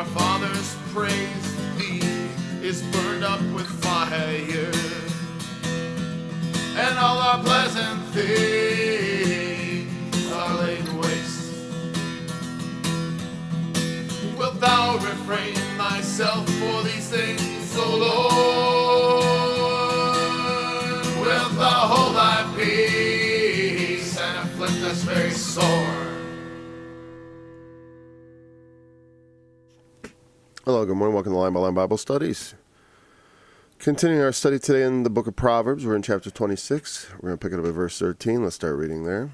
our fathers praised thee is burned up with fire, and all our pleasant things are laid waste. Wilt thou refrain thyself for these things, O Lord? Wilt thou hold thy peace and afflict us very sore? Hello, good morning. Welcome to Line by Line Bible Studies. Continuing our study today in the book of Proverbs. We're in chapter 26. We're going to pick it up at verse 13. Let's start reading there.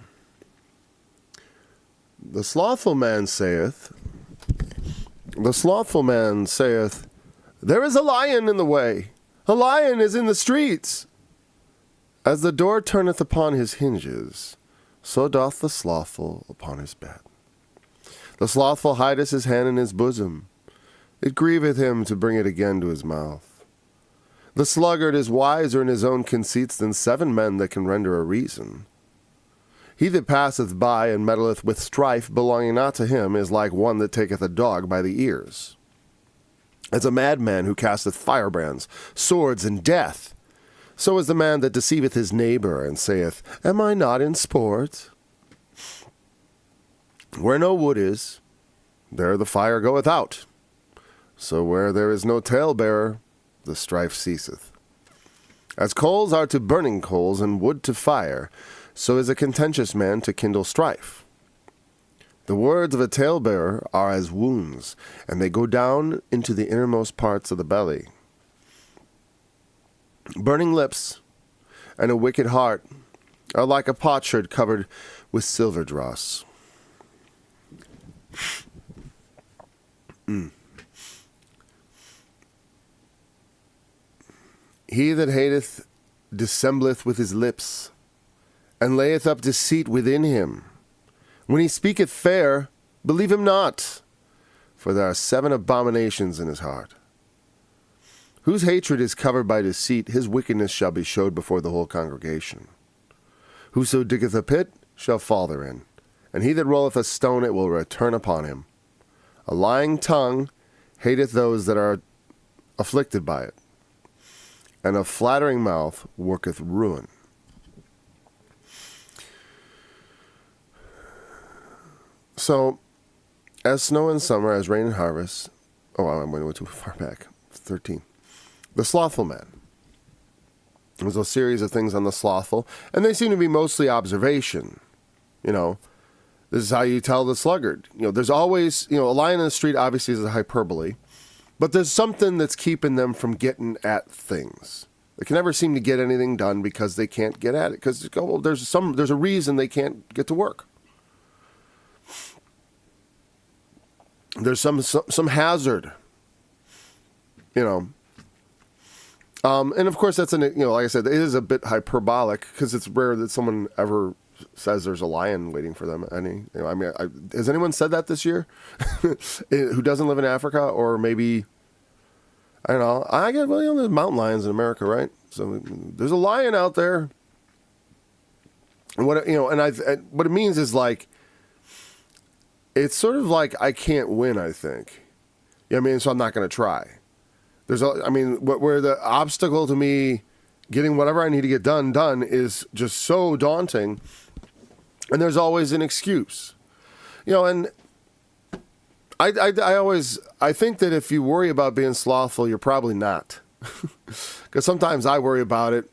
The slothful man saith, there is a lion in the way. A lion is in the streets. As the door turneth upon his hinges, so doth the slothful upon his bed. The slothful hideth his hand in his bosom. It grieveth him to bring it again to his mouth. The sluggard is wiser in his own conceits than 7 men that can render a reason. He that passeth by and meddleth with strife belonging not to him is like one that taketh a dog by the ears. As a madman who casteth firebrands, swords, and death, so is the man that deceiveth his neighbor and saith, Am I not in sport? Where no wood is, there the fire goeth out. So where there is no talebearer, the strife ceaseth. As coals are to burning coals, and wood to fire, so is a contentious man to kindle strife. The words of a talebearer are as wounds, and they go down into the innermost parts of the belly. Burning lips and a wicked heart are like a potsherd covered with silver dross. He that hateth dissembleth with his lips, and layeth up deceit within him. When he speaketh fair, believe him not, for there are 7 abominations in his heart. Whose hatred is covered by deceit, his wickedness shall be showed before the whole congregation. Whoso diggeth a pit shall fall therein, and he that rolleth a stone it will return upon him. A lying tongue hateth those that are afflicted by it, and a flattering mouth worketh ruin. So, as snow in summer, as rain in harvest. Oh, I'm going to go too far back. 13. The slothful man. There's a series of things on the slothful, and they seem to be mostly observation. You know, this is how you tell the sluggard. You know, there's always, a lion in the street obviously is a hyperbole, but there's something that's keeping them from getting at things. They can never seem to get anything done because they can't get at it. Because there's a reason they can't get to work. There's some hazard, And of course that's like I said, it is a bit hyperbolic because it's rare that someone ever says there's a lion waiting for them. Has anyone said that this year? Who doesn't live in Africa, or maybe, I don't know. There's mountain lions in America, right? So there's a lion out there. And what it means is like, it's sort of like I can't win, I think. So I'm not going to try. Where the obstacle to me getting whatever I need to get done is just so daunting, and there's always an excuse. And I think that if you worry about being slothful, you're probably not. Because sometimes I worry about it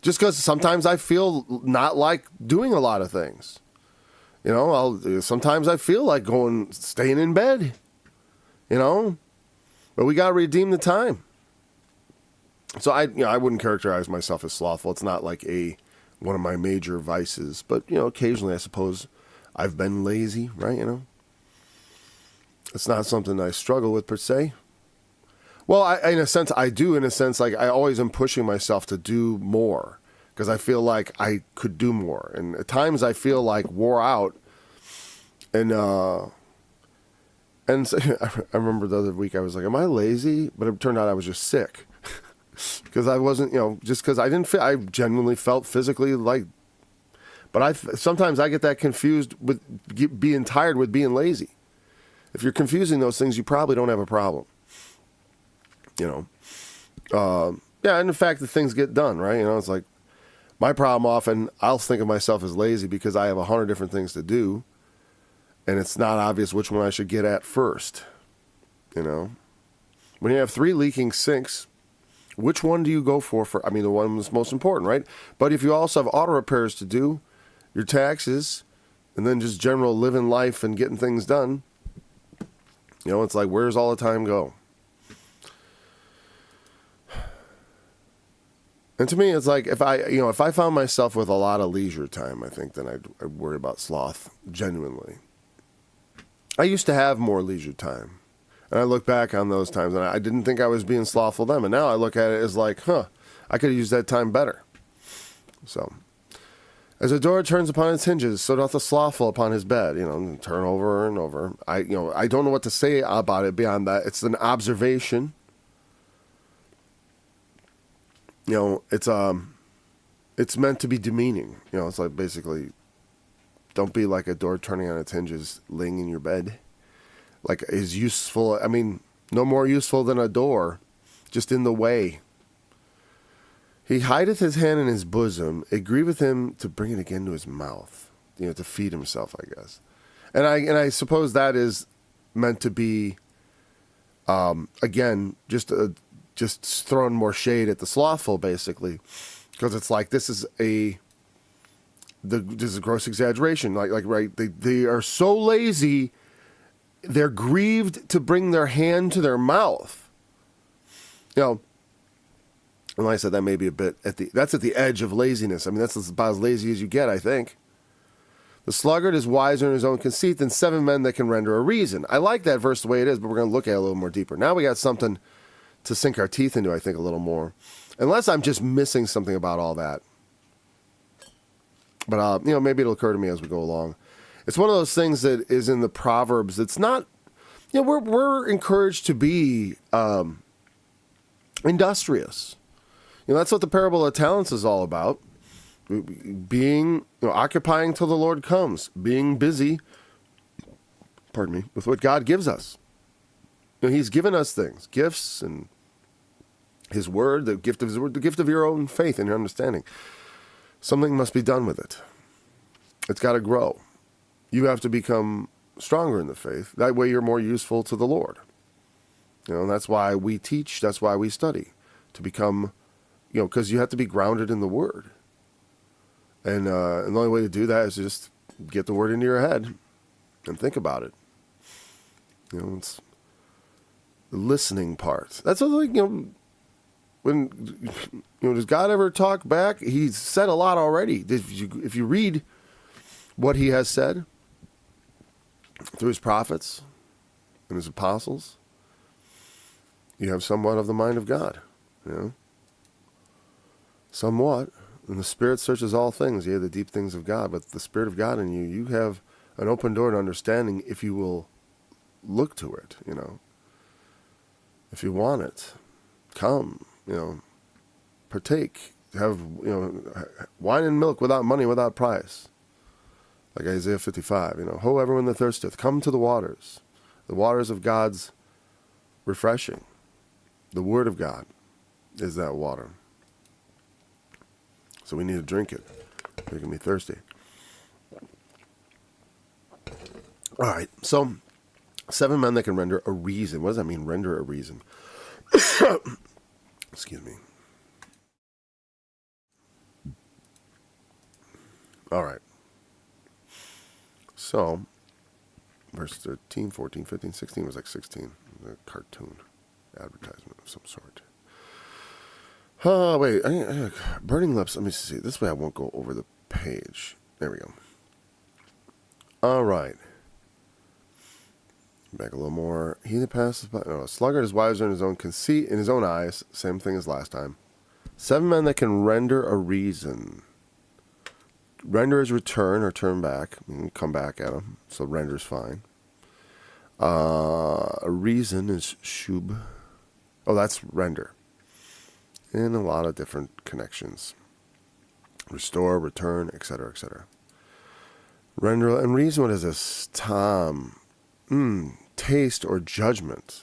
just because sometimes I feel not like doing a lot of things. Sometimes I feel like staying in bed, but we got to redeem the time. So I wouldn't characterize myself as slothful. It's not like one of my major vices, but occasionally I suppose I've been lazy, right? It's not something I struggle with per se. Well, in a sense I do. In a sense, like I always am pushing myself to do more because I feel like I could do more, and at times I feel like wore out. And so, I remember the other week I was like, "Am I lazy?" But it turned out I was just sick. Because I wasn't, just because I didn't feel, I genuinely felt physically like, but sometimes I get that confused with being tired with being lazy. If you're confusing those things, you probably don't have a problem. Yeah, and in fact, the things get done, right? It's like my problem often, I'll think of myself as lazy because I have 100 different things to do, and it's not obvious which one I should get at first. When you have 3 leaking sinks, which one do you go for? The one that's most important, right? But if you also have auto repairs to do, your taxes, and then just general living life and getting things done, it's like, where's all the time go? And to me, it's like if I found myself with a lot of leisure time, I think then I'd worry about sloth genuinely. I used to have more leisure time, and I look back on those times, and I didn't think I was being slothful then, and now I look at it as like, I could have used that time better. So, as a door turns upon its hinges, so doth the slothful upon his bed. Turn over and over. I don't know what to say about it beyond that. It's an observation. It's meant to be demeaning. It's like basically, don't be like a door turning on its hinges, laying in your bed. Like is useful. No more useful than a door, just in the way. He hideth his hand in his bosom. It grieveth him to bring it again to his mouth. To feed himself, I guess. And I suppose that is meant to be, again, just throwing more shade at the slothful, basically, because it's like this is a gross exaggeration. Like right, they are so lazy, they're grieved to bring their hand to their mouth. And like I said, that may be a bit that's at the edge of laziness. That's about as lazy as you get, I think. The sluggard is wiser in his own conceit than 7 men that can render a reason. I like that verse the way it is, but we're going to look at it a little more deeper. Now we got something to sink our teeth into, I think, a little more. Unless I'm just missing something about all that. But, maybe it'll occur to me as we go along. It's one of those things that is in the Proverbs. It's not, we're encouraged to be industrious. That's what the parable of talents is all about. Being, occupying till the Lord comes. Being busy, with what God gives us. He's given us things, gifts, and His Word, the gift of His Word, the gift of your own faith and your understanding. Something must be done with it. It's got to grow. You have to become stronger in the faith. That way you're more useful to the Lord. And that's why we teach, that's why we study. To become, because you have to be grounded in the Word. And the only way to do that is to just get the Word into your head and think about it. It's the listening part. That's what, when, does God ever talk back? He's said a lot already. If you read what He has said through His prophets and His apostles, you have somewhat of the mind of God, Somewhat. And the Spirit searches all things, the deep things of God. But the Spirit of God in you, you have an open door to understanding if you will look to it, If you want it, come, partake, have, wine and milk without money, without price. Like Isaiah 55, ho, everyone that thirsteth, come to the waters of God's refreshing. The Word of God is that water. So we need to drink it. We're going to be thirsty. All right. So 7 men that can render a reason. What does that mean, render a reason? Excuse me. All right. So, verse 13, 14, 15, 16 was like 16. A cartoon advertisement of some sort. Wait. Burning lips. Let me see. This way I won't go over the page. There we go. All right. Back a little more. He that passes by. No, a sluggard is wiser in his own conceit, in his own eyes. Same thing as last time. 7 men that can render a reason. Render is return or turn back. Come back at him. So render's fine. A reason is shub. Oh, that's render. In a lot of different connections. Restore, return, etc., etc. Render and reason. What is this? Tom. taste or judgment.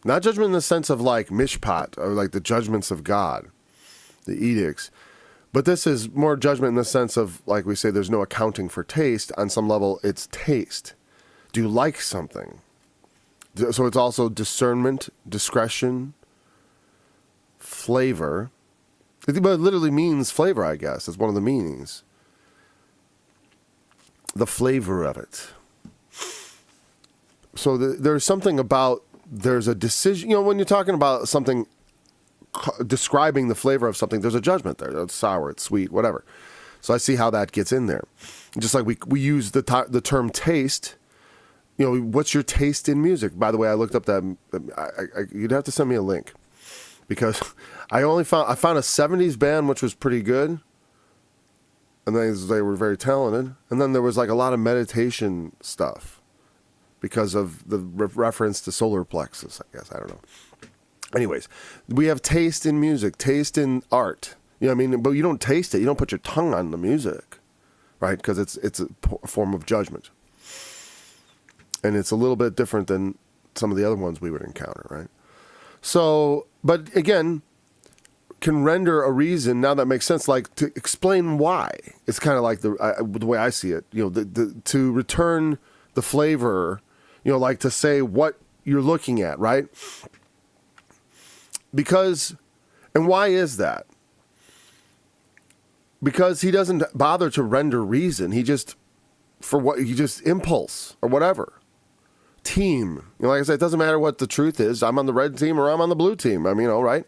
Not judgment in the sense of like mishpat, or like the judgments of God, the edicts. But this is more judgment in the sense of, like we say, there's no accounting for taste. On some level, it's taste. Do you like something? So it's also discernment, discretion, flavor. But it literally means flavor, I guess. It's one of the meanings. The flavor of it. So there's something about, there's a decision. You know, when you're talking about something, describing the flavor of something, there's a judgment there. It's sour, it's sweet, whatever. So I see how that gets in there. Just like we use the term taste. You know, what's your taste in music? By the way, I looked up that. You'd have to send me a link, because I found a 70s band which was pretty good, and they were very talented. And then there was like a lot of meditation stuff because of the reference to solar plexus, I guess. I don't know. Anyways, we have taste in music, taste in art. You know what I mean? But you don't taste it. You don't put your tongue on the music, right? Because it's a form of judgment. And it's a little bit different than some of the other ones we would encounter, right? So, but again, can render a reason, now that makes sense, like to explain why. It's kind of like the way I see it, you know, to return the flavor, you know, like to say what you're looking at, right? Because, and why is that? Because he doesn't bother to render reason. He just impulse or whatever. Team. You know, like I said, it doesn't matter what the truth is. I'm on the red team or I'm on the blue team. I mean, you know, right?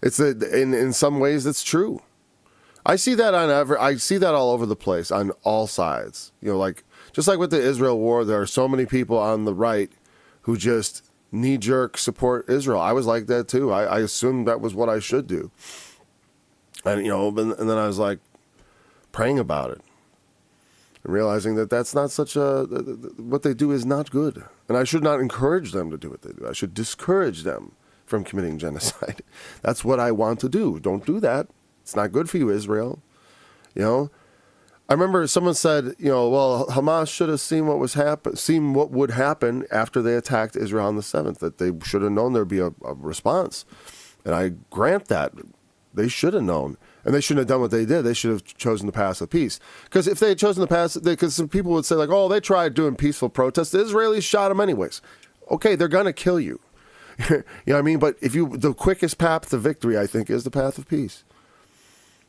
It's in some ways that's true. I see that I see that all over the place on all sides. You know, like just like with the Israel war, there are so many people on the right who just knee-jerk support Israel. I was like that too. I assumed that was what I should do. And, you know, and then I was like praying about it and realizing that that's not what they do is not good. And I should not encourage them to do what they do. I should discourage them from committing genocide. That's what I want to do. Don't do that. It's not good for you, Israel. You know, I remember someone said, you know, well, Hamas should have seen what would happen after they attacked Israel on the 7th, that they should have known there'd be a response. And I grant that. They should have known. And they shouldn't have done what they did. They should have chosen the path of peace. Because if they had chosen the path, because some people would say like, oh, they tried doing peaceful protests. The Israelis shot them anyways. Okay, they're going to kill you. You know what I mean? But the quickest path to victory, I think, is the path of peace.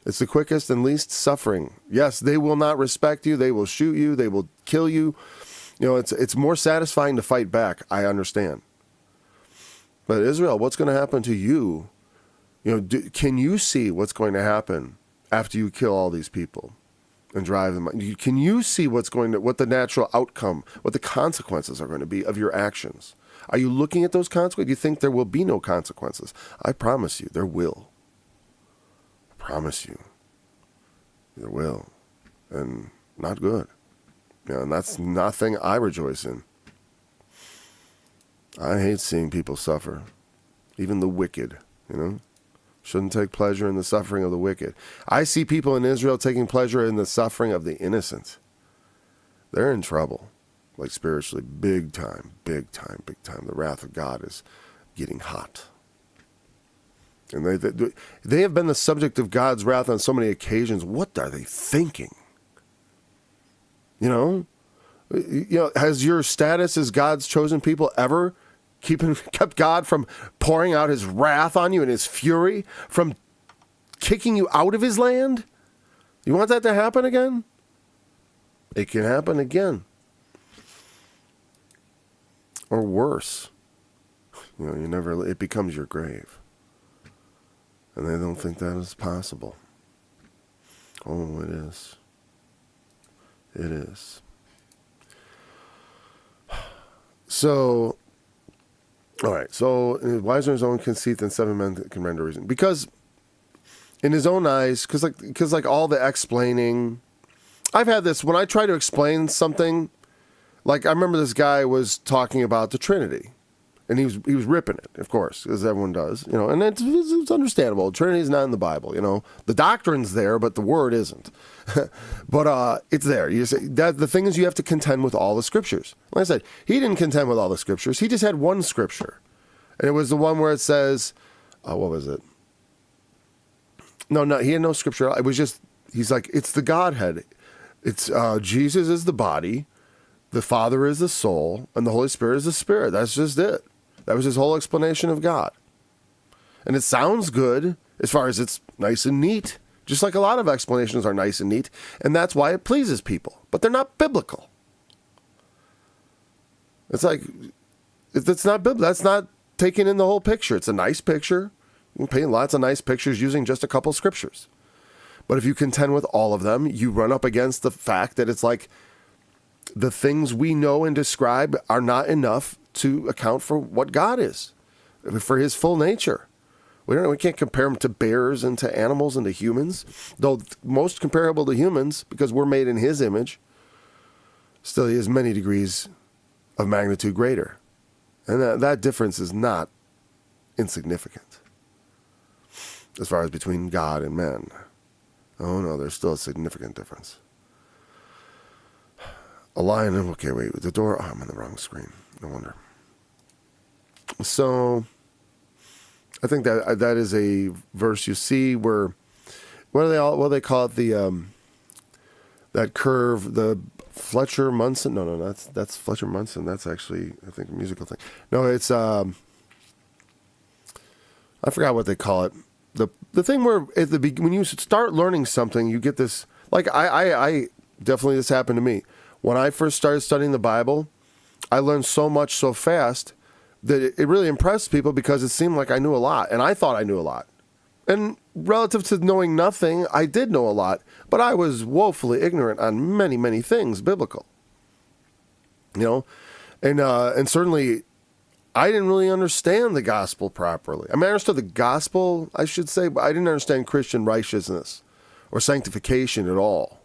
It's the quickest and least suffering. Yes, they will not respect you. They will shoot you. They will kill you. You know, it's more satisfying to fight back. I understand. But Israel, what's going to happen to you? You know, can you see what's going to happen after you kill all these people and drive them? Can you see what the natural outcome, what the consequences are going to be of your actions? Are you looking at those consequences? Do you think there will be no consequences? I promise you, there will. I promise you, there will. And not good. You know, and that's nothing I rejoice in. I hate seeing people suffer. Even the wicked, you know? Shouldn't take pleasure in the suffering of the wicked. I see people in Israel taking pleasure in the suffering of the innocent. They're in trouble, like spiritually, big time, big time, big time. The wrath of God is getting hot. And they have been the subject of God's wrath on so many occasions. What are they thinking? You know, has your status as God's chosen people ever kept God from pouring out his wrath on you and his fury, from kicking you out of his land? You want that to happen again? It can happen again. Or worse. You know, it becomes your grave. And they don't think that is possible. Oh, it is. It is. So, all right. So, wiser in his own conceit than 7 men can render reason. Because in his own eyes, because like all the explaining, I've had this, when I try to explain something, like I remember this guy was talking about the Trinity. And he was ripping it, of course, as everyone does, and it's understandable. Trinity is not in the Bible, The doctrine's there, but the word isn't. But it's there. You say that the thing is, you have to contend with all the scriptures. Like I said, he didn't contend with all the scriptures. He just had one scripture, and it was the one where it says, what was it? No, he had no scripture. It was just, he's like, it's the Godhead. It's Jesus is the body, the Father is the soul, and the Holy Spirit is the Spirit. That's just it. That was his whole explanation of God. And it sounds good as far as it's nice and neat, just like a lot of explanations are nice and neat, and that's why it pleases people. But they're not biblical. It's like, it's not biblical. That's not taking in the whole picture. It's a nice picture. You can paint lots of nice pictures using just a couple scriptures. But if you contend with all of them, you run up against the fact that it's like the things we know and describe are not enough to account for what God is, for his full nature. We can't compare him to bears and to animals and to humans, though most comparable to humans because we're made in his image. Still, he is many degrees of magnitude greater. And that difference is not insignificant as far as between God and men. Oh no, there's still a significant difference. A lion, okay, wait, the door, I'm on the wrong screen. No wonder. So, I think that is a verse you see where, what do they call it? That curve, the Fletcher Munson. No, that's Fletcher Munson. That's actually, I think, a musical thing. No, it's I forgot what they call it. The thing where when you start learning something, you get this. Like I definitely, this happened to me when I first started studying the Bible. I learned so much so fast that it really impressed people because it seemed like I knew a lot, and I thought I knew a lot. And relative to knowing nothing, I did know a lot, but I was woefully ignorant on many, many things biblical. And certainly I didn't really understand the gospel properly. I mean, I understood the gospel, I should say, but I didn't understand Christian righteousness or sanctification at all,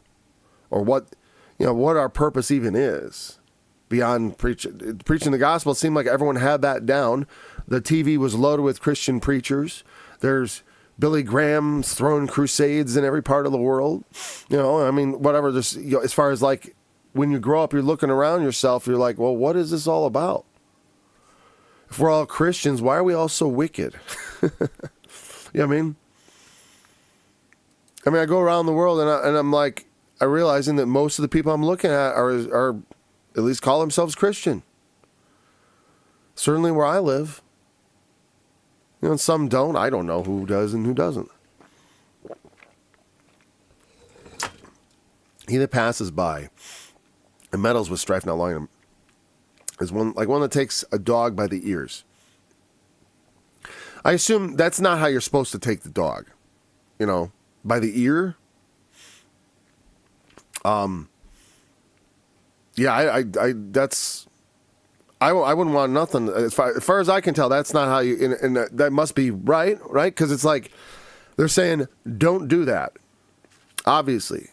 or what our purpose even is. Beyond preaching the gospel, it seemed like everyone had that down. The TV was loaded with Christian preachers. There's Billy Graham's throwing crusades in every part of the world. I mean, whatever. As far as like when you grow up, you're looking around yourself. You're like, well, what is this all about? If we're all Christians, why are we all so wicked? You know what I mean? I go around the world and I'm like, I'm realizing that most of the people I'm looking at are at least call themselves Christian. Certainly where I live. And some don't. I don't know who does and who doesn't. He that passes by and meddles with strife not longing him is one that takes a dog by the ears. I assume that's not how you're supposed to take the dog. By the ear. Yeah, I wouldn't want nothing. As far as I can tell, that's not how you. And that must be right? Because it's like they're saying, don't do that. Obviously,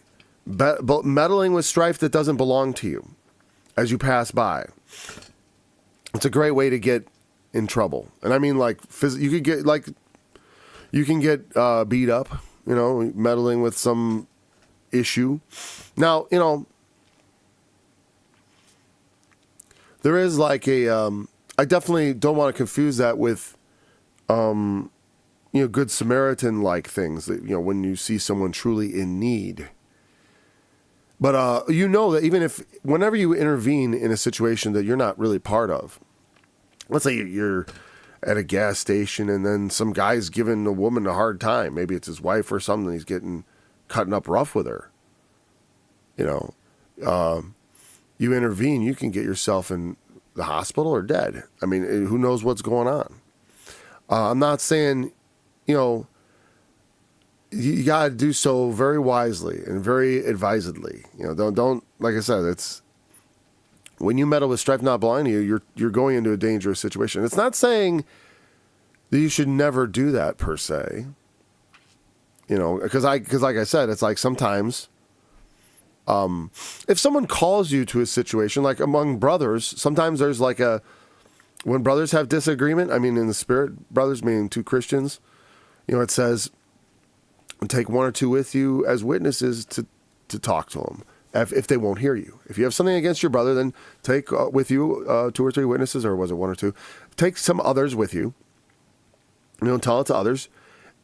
but meddling with strife that doesn't belong to you as you pass by. It's a great way to get in trouble, and I mean, like, you can get beat up. Meddling with some issue. Now, there is like I definitely don't want to confuse that with, Good Samaritan-like things that, when you see someone truly in need. But that even whenever you intervene in a situation that you're not really part of, let's say you're at a gas station and then some guy's giving a woman a hard time. Maybe it's his wife or something. He's cutting up rough with her. You intervene, you can get yourself in the hospital or dead. I mean, who knows what's going on? I'm not saying, you got to do so very wisely and very advisedly. Don't like I said, it's when you meddle with strife not belonging to you, you're going into a dangerous situation. It's not saying that you should never do that per se. Because like I said, it's like sometimes. If someone calls you to a situation, like among brothers, sometimes there's like a when brothers have disagreement, I mean, in the spirit, brothers, meaning two Christians, it says, take one or two with you as witnesses to talk to them if they won't hear you. If you have something against your brother, then take with you 2 or 3 witnesses, or was it 1 or 2? Take some others with you. Tell it to others.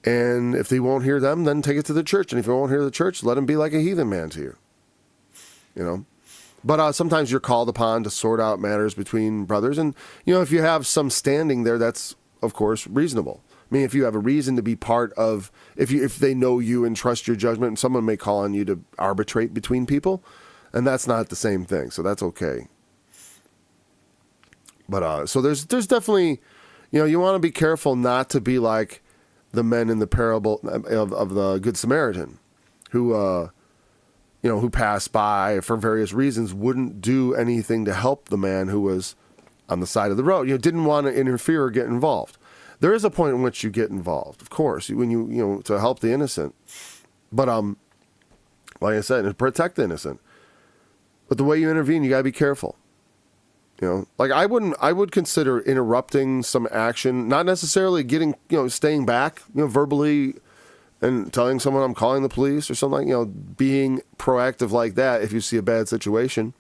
And if they won't hear them, then take it to the church. And if you won't hear the church, let him be like a heathen man to you. But sometimes you're called upon to sort out matters between brothers. And, if you have some standing there, that's, of course, reasonable. I mean, if you have a reason to be part of, if they know you and trust your judgment, and someone may call on you to arbitrate between people, and that's not the same thing. So that's okay. But so there's definitely, you want to be careful not to be like the men in the parable of the Good Samaritan, who passed by for various reasons, wouldn't do anything to help the man who was on the side of the road. Didn't want to interfere or get involved. There is a point in which you get involved, of course, when you to help the innocent. But like I said, to protect the innocent. But the way you intervene, you gotta be careful. Like I would consider interrupting some action, not necessarily getting, staying back, verbally and telling someone I'm calling the police or something, being proactive like that. If you see a bad situation,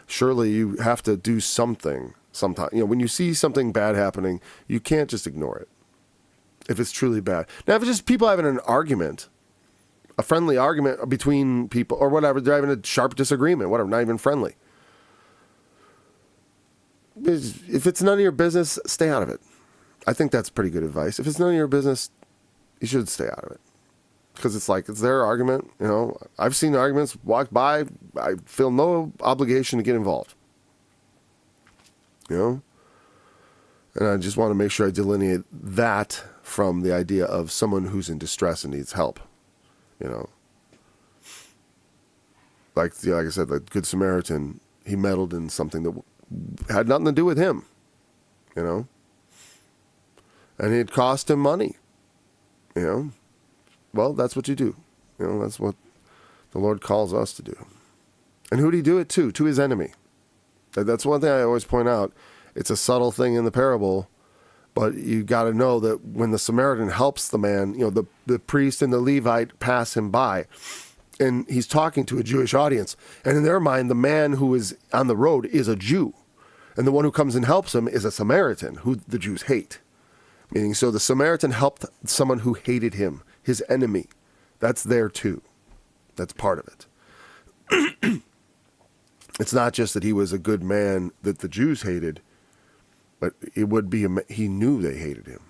surely you have to do something. Sometimes, when you see something bad happening, you can't just ignore it if it's truly bad. Now, if it's just people having an argument, a friendly argument between people or whatever, they're having a sharp disagreement, whatever, not even friendly. If it's none of your business, stay out of it. I think that's pretty good advice. If it's none of your business, you should stay out of it. Because it's their argument. I've seen arguments walk by. I feel no obligation to get involved. And I just want to make sure I delineate that from the idea of someone who's in distress and needs help. Like I said, the Good Samaritan, he meddled in something that had nothing to do with him, and it cost him money, Well, that's what you do. That's what the Lord calls us to do. And who did he do it to? To his enemy. That's one thing I always point out. It's a subtle thing in the parable, but you got to know that when the Samaritan helps the man, the priest and the Levite pass him by, and he's talking to a Jewish audience. And in their mind, the man who is on the road is a Jew. And the one who comes and helps him is a Samaritan who the Jews hate. Meaning, so the Samaritan helped someone who hated him, his enemy. That's there too. That's part of it. It's not just that he was a good man that the Jews hated, but it would be, he knew they hated him.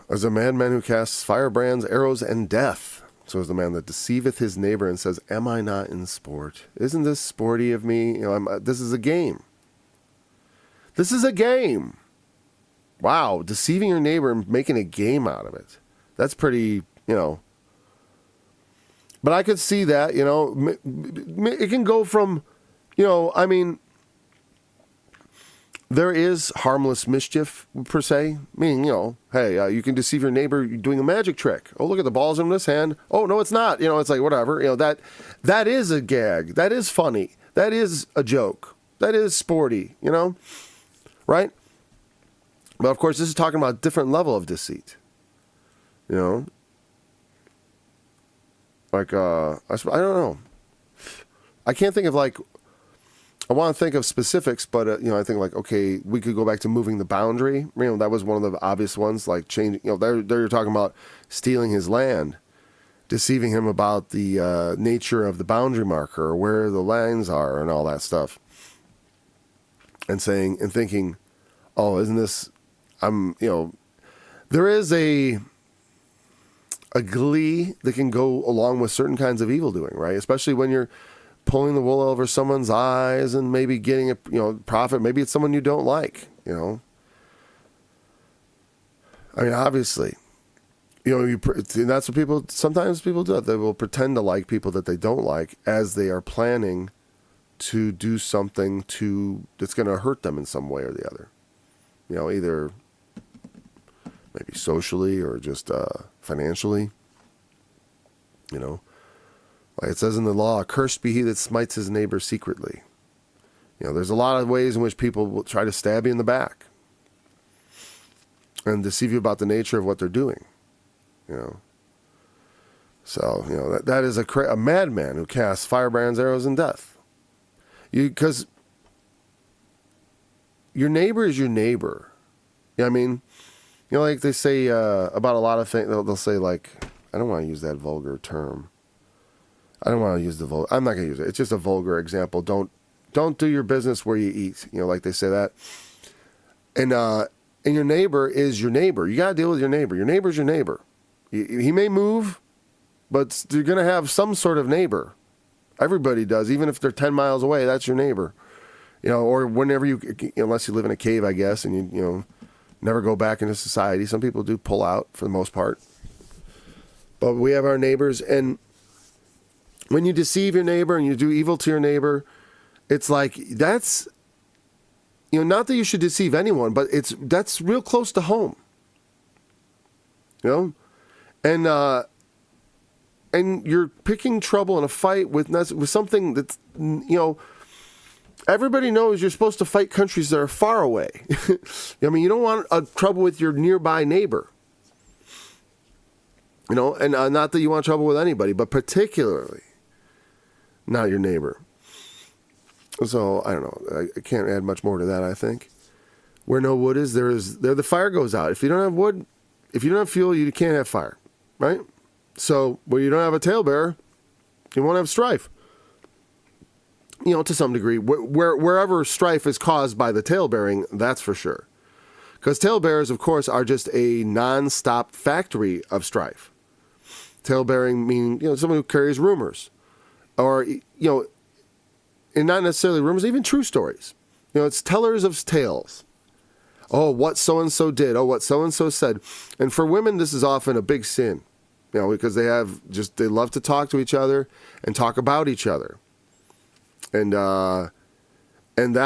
As a madman who casts firebrands, arrows, and death, so is the man that deceiveth his neighbor and says, am I not in sport? Isn't this sporty of me? This is a game. This is a game. Wow, deceiving your neighbor and making a game out of it. That's pretty, But I could see that, it can go from, there is harmless mischief, per se. Meaning, hey, you can deceive your neighbor doing a magic trick. Oh, look at the ball's in this hand. Oh, no, it's not. It's like, whatever. That is a gag. That is funny. That is a joke. That is sporty, right? But, of course, this is talking about a different level of deceit, Like, I don't know. I can't think of, I want to think of specifics, but, I think, okay, we could go back to moving the boundary. That was one of the obvious ones, like changing, there you're talking about stealing his land, deceiving him about the nature of the boundary marker, or where the lines are, and all that stuff. And thinking, oh, isn't this, there is a glee that can go along with certain kinds of evil doing, right? Especially when you're pulling the wool over someone's eyes and maybe getting a profit. Maybe it's someone you don't like, obviously, and that's what sometimes people do. They will pretend to like people that they don't like as they are planning to do something that's going to hurt them in some way or the other. Either maybe socially or just financially. Like it says in the law, cursed be he that smites his neighbor secretly. There's a lot of ways in which people will try to stab you in the back and deceive you about the nature of what they're doing. So, that is a madman who casts firebrands, arrows, and death. Because your neighbor is your neighbor. I mean, like they say about a lot of things, they'll say like, I don't want to use that vulgar term. I don't want to use the vulgar. I'm not going to use it. It's just a vulgar example. Don't do your business where you eat. Like they say that. And your neighbor is your neighbor. You got to deal with your neighbor. Your neighbor's your neighbor. He may move, but you're going to have some sort of neighbor. Everybody does, even if they're 10 miles away. That's your neighbor. Or whenever unless you live in a cave, I guess, and you never go back into society. Some people do pull out for the most part. But we have our neighbors, and when you deceive your neighbor and you do evil to your neighbor, it's like that's, not that you should deceive anyone, but that's real close to home. And you're picking trouble in a fight with something that's, everybody knows you're supposed to fight countries that are far away. I mean, you don't want trouble with your nearby neighbor. And not that you want trouble with anybody, but particularly not your neighbor. So, I don't know. I can't add much more to that, I think. Where no wood is, there the fire goes out. If you don't have wood, if you don't have fuel, you can't have fire, right? So, where you don't have a talebearer, you won't have strife. To some degree. Wherever strife is caused by the talebearing, that's for sure. Because talebearers, of course, are just a non-stop factory of strife. Talebearing meaning, someone who carries rumors. Or, and not necessarily rumors, even true stories. It's tellers of tales. Oh, what so-and-so did. Oh, what so-and-so said. And for women, this is often a big sin. Because they love to talk to each other and talk about each other. And that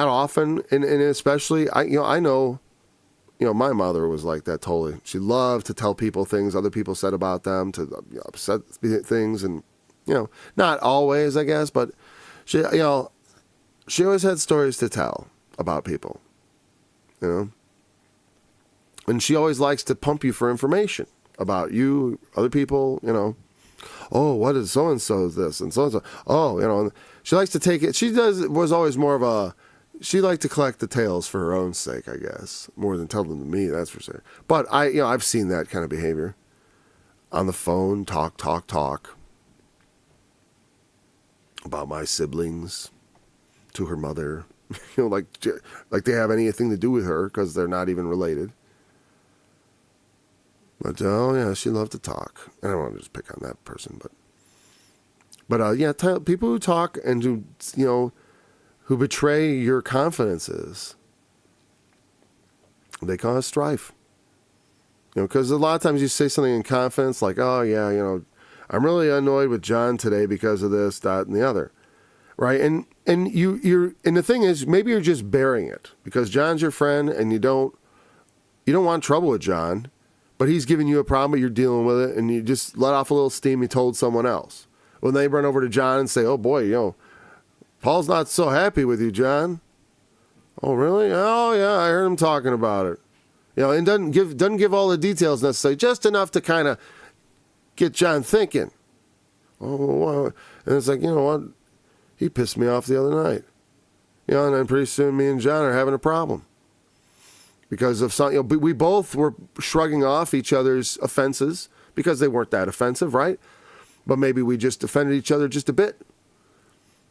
often, and especially, I know, my mother was like that totally. She loved to tell people things other people said about them, to upset things, and, not always, I guess, but she always had stories to tell about people, And she always likes to pump you for information about you, other people, Oh, what is so-and-so this and so-and-so? Oh, she likes to take it. Was always more of she liked to collect the tales for her own sake, I guess, more than tell them to me, that's for sure. But I've seen that kind of behavior on the phone, talk about my siblings to her mother, like they have anything to do with her because they're not even related. But, she loved to talk. I don't want to just pick on that person, but people who talk and who betray your confidences, they cause strife. Because a lot of times you say something in confidence like, oh, yeah, I'm really annoyed with John today because of this, that, and the other. Right? And the thing is, maybe you're just bearing it because John's your friend and you don't want trouble with John. But he's giving you a problem, but you're dealing with it, and you just let off a little steam you told someone else. When they run over to John and say, oh, boy, Paul's not so happy with you, John. Oh, really? Oh, yeah, I heard him talking about it. And doesn't give all the details necessary, just enough to kind of get John thinking. Oh, wow. And it's like, what? He pissed me off the other night. And then pretty soon me and John are having a problem. Because of something, we both were shrugging off each other's offenses because they weren't that offensive, right? But maybe we just offended each other just a bit.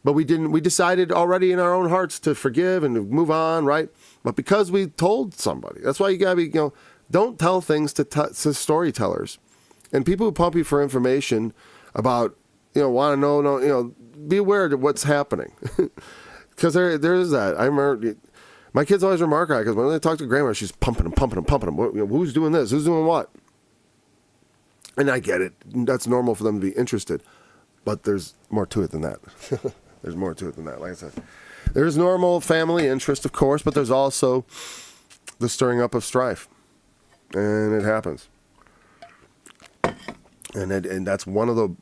But we didn't. We decided already in our own hearts to forgive and to move on, right? But because we told somebody, that's why you gotta be, don't tell things to storytellers, and people who pump you for information about, want to know, be aware of what's happening, because there is that. I remember. My kids always remark on it because when they talk to grandma, she's pumping them. Who's doing this? Who's doing what? And I get it. That's normal for them to be interested. But there's more to it than that. There's more to it than that. Like I said, there's normal family interest, of course, but there's also the stirring up of strife. And it happens. And that's one of the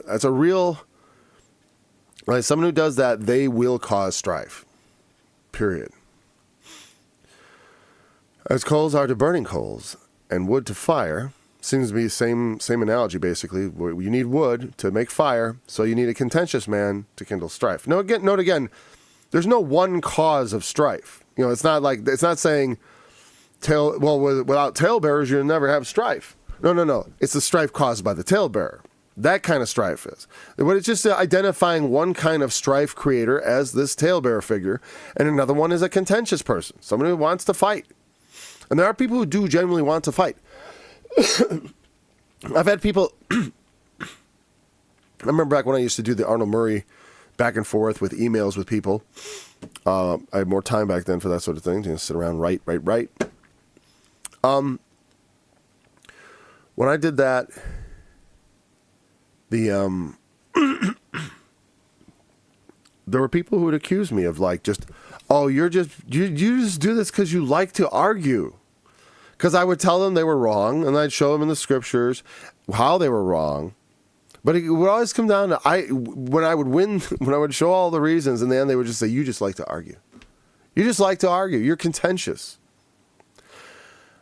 that's a real, right? Someone who does that, they will cause strife. Period. As coals are to burning coals and wood to fire, seems to be the same analogy basically. You need wood to make fire, so you need a contentious man to kindle strife. Note again, there's no one cause of strife. It's not saying without talebearers you'll never have strife. No. It's the strife caused by the talebearer. That kind of strife is. But it's just identifying one kind of strife creator as this talebearer figure, and another one is a contentious person, someone who wants to fight. And there are people who do genuinely want to fight. I've had people. I remember back when I used to do the Arnold Murray back and forth with emails with people. I had more time back then for that sort of thing. Sit around, write. When I did that, there were people who would accuse me of you just do this because you like to argue. Because I would tell them they were wrong, and I'd show them in the scriptures how they were wrong. But it would always come down to when I would show all the reasons, in the end they would just say, "You just like to argue. You just like to argue. You're contentious."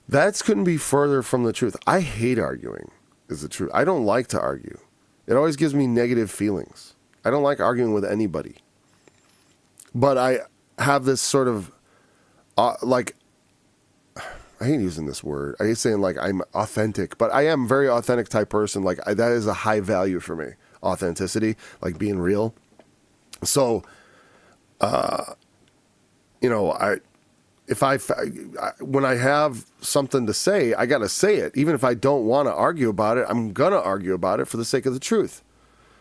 That couldn't be further from the truth. I hate arguing, is the truth. I don't like to argue. It always gives me negative feelings. I don't like arguing with anybody. But I have this sort of, I hate using this word. I hate saying I'm authentic, but I am a very authentic type person. That is a high value for me. Authenticity, being real. So, when I have something to say, I got to say it. Even if I don't want to argue about it, I'm going to argue about it for the sake of the truth.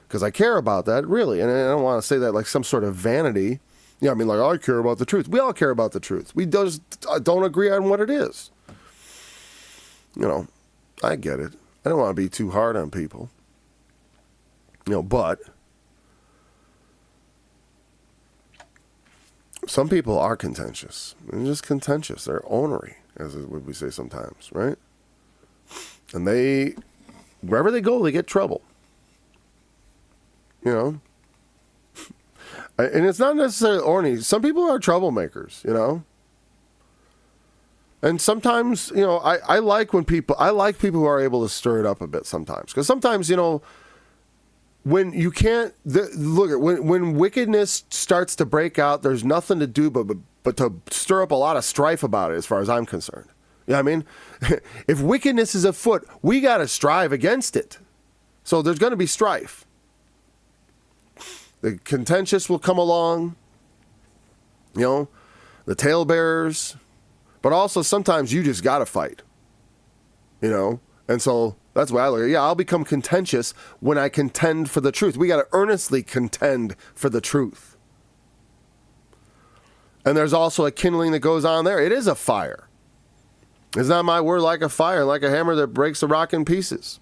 Because I care about that, really. And I don't want to say that like some sort of vanity. I care about the truth. We all care about the truth. We just don't agree on what it is. I get it. I don't want to be too hard on people. But some people are contentious. They're just contentious. They're ornery, as we say sometimes, right? And wherever they go, they get trouble. And it's not necessarily ornery. Some people are troublemakers, And sometimes, I like people who are able to stir it up a bit sometimes. Because sometimes, when you can't, when wickedness starts to break out, there's nothing to do but to stir up a lot of strife about it, as far as I'm concerned. You know what I mean? If wickedness is afoot, we got to strive against it. So there's going to be strife. The contentious will come along, the talebearers, but also sometimes you just got to fight, and so that's why I look at it. Yeah, I'll become contentious when I contend for the truth. We got to earnestly contend for the truth. And there's also a kindling that goes on there. It is a fire. Is not my word like a fire, like a hammer that breaks a rock in pieces?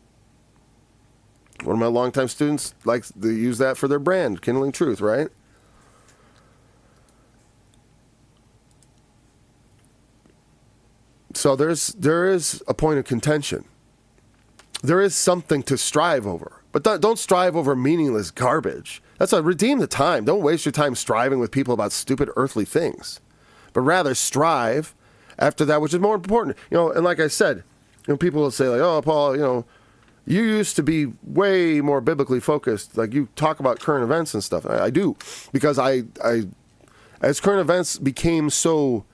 One of my longtime students likes to use that for their brand, Kindling Truth, right? So there is a point of contention. There is something to strive over. But don't strive over meaningless garbage. That's redeem the time. Don't waste your time striving with people about stupid earthly things. But rather strive after that which is more important. And like I said, people will say oh, Paul, you used to be way more biblically focused. You talk about current events and stuff. I do. Because as current events became so,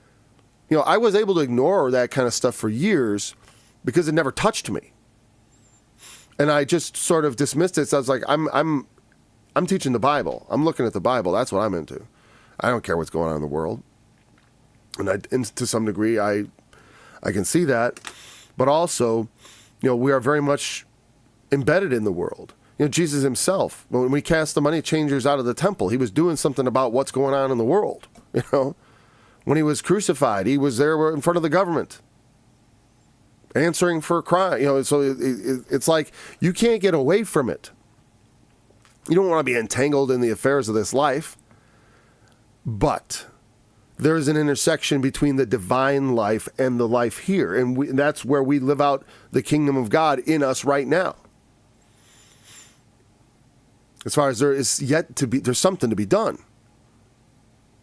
I was able to ignore that kind of stuff for years because it never touched me. And I just sort of dismissed it. So I was like, I'm teaching the Bible. I'm looking at the Bible. That's what I'm into. I don't care what's going on in the world. And to some degree, I can see that. But also, we are very much embedded in the world. Jesus himself, when we cast the money changers out of the temple, he was doing something about what's going on in the world. When he was crucified, he was there in front of the government, answering for crime. So it's like you can't get away from it. You don't want to be entangled in the affairs of this life, but there is an intersection between the divine life and the life here. And that's where we live out the kingdom of God in us right now. As far as there's something to be done.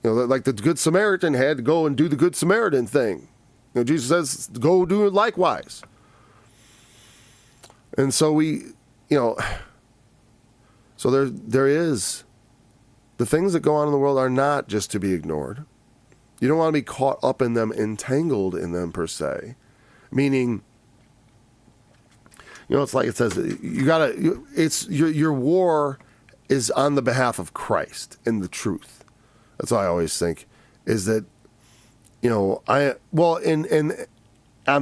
Like the Good Samaritan had to go and do the Good Samaritan thing. Jesus says, go do it likewise. And so so there is, the things that go on in the world are not just to be ignored. You don't want to be caught up in them, entangled in them per se. Meaning, it's like it says, your war is on the behalf of Christ and the truth. That's what I always think, is that, on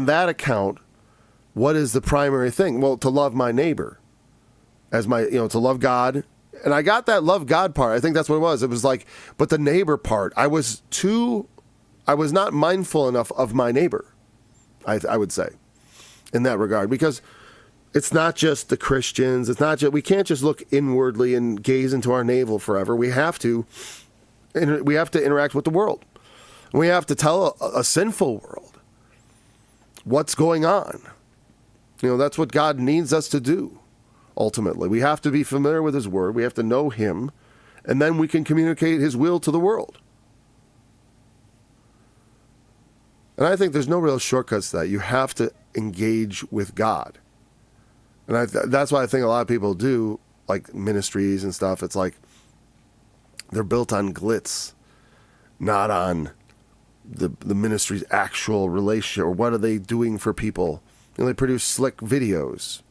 that account, what is the primary thing? Well, to love my neighbor as to love God. And I got that love God part. I think that's what it was. It was like, but the neighbor part, I was not mindful enough of my neighbor, I would say, in that regard, because it's not just the Christians. We can't just look inwardly and gaze into our navel forever. We have to interact with the world. We have to tell a sinful world what's going on. That's what God needs us to do. Ultimately, we have to be familiar with his word. We have to know him, and then we can communicate his will to the world. And I think there's no real shortcuts to that. You have to engage with God. And that's why I think a lot of people do, like ministries and stuff. It's like they're built on glitz, not on the ministry's actual relationship, or what are they doing for people. They produce slick videos.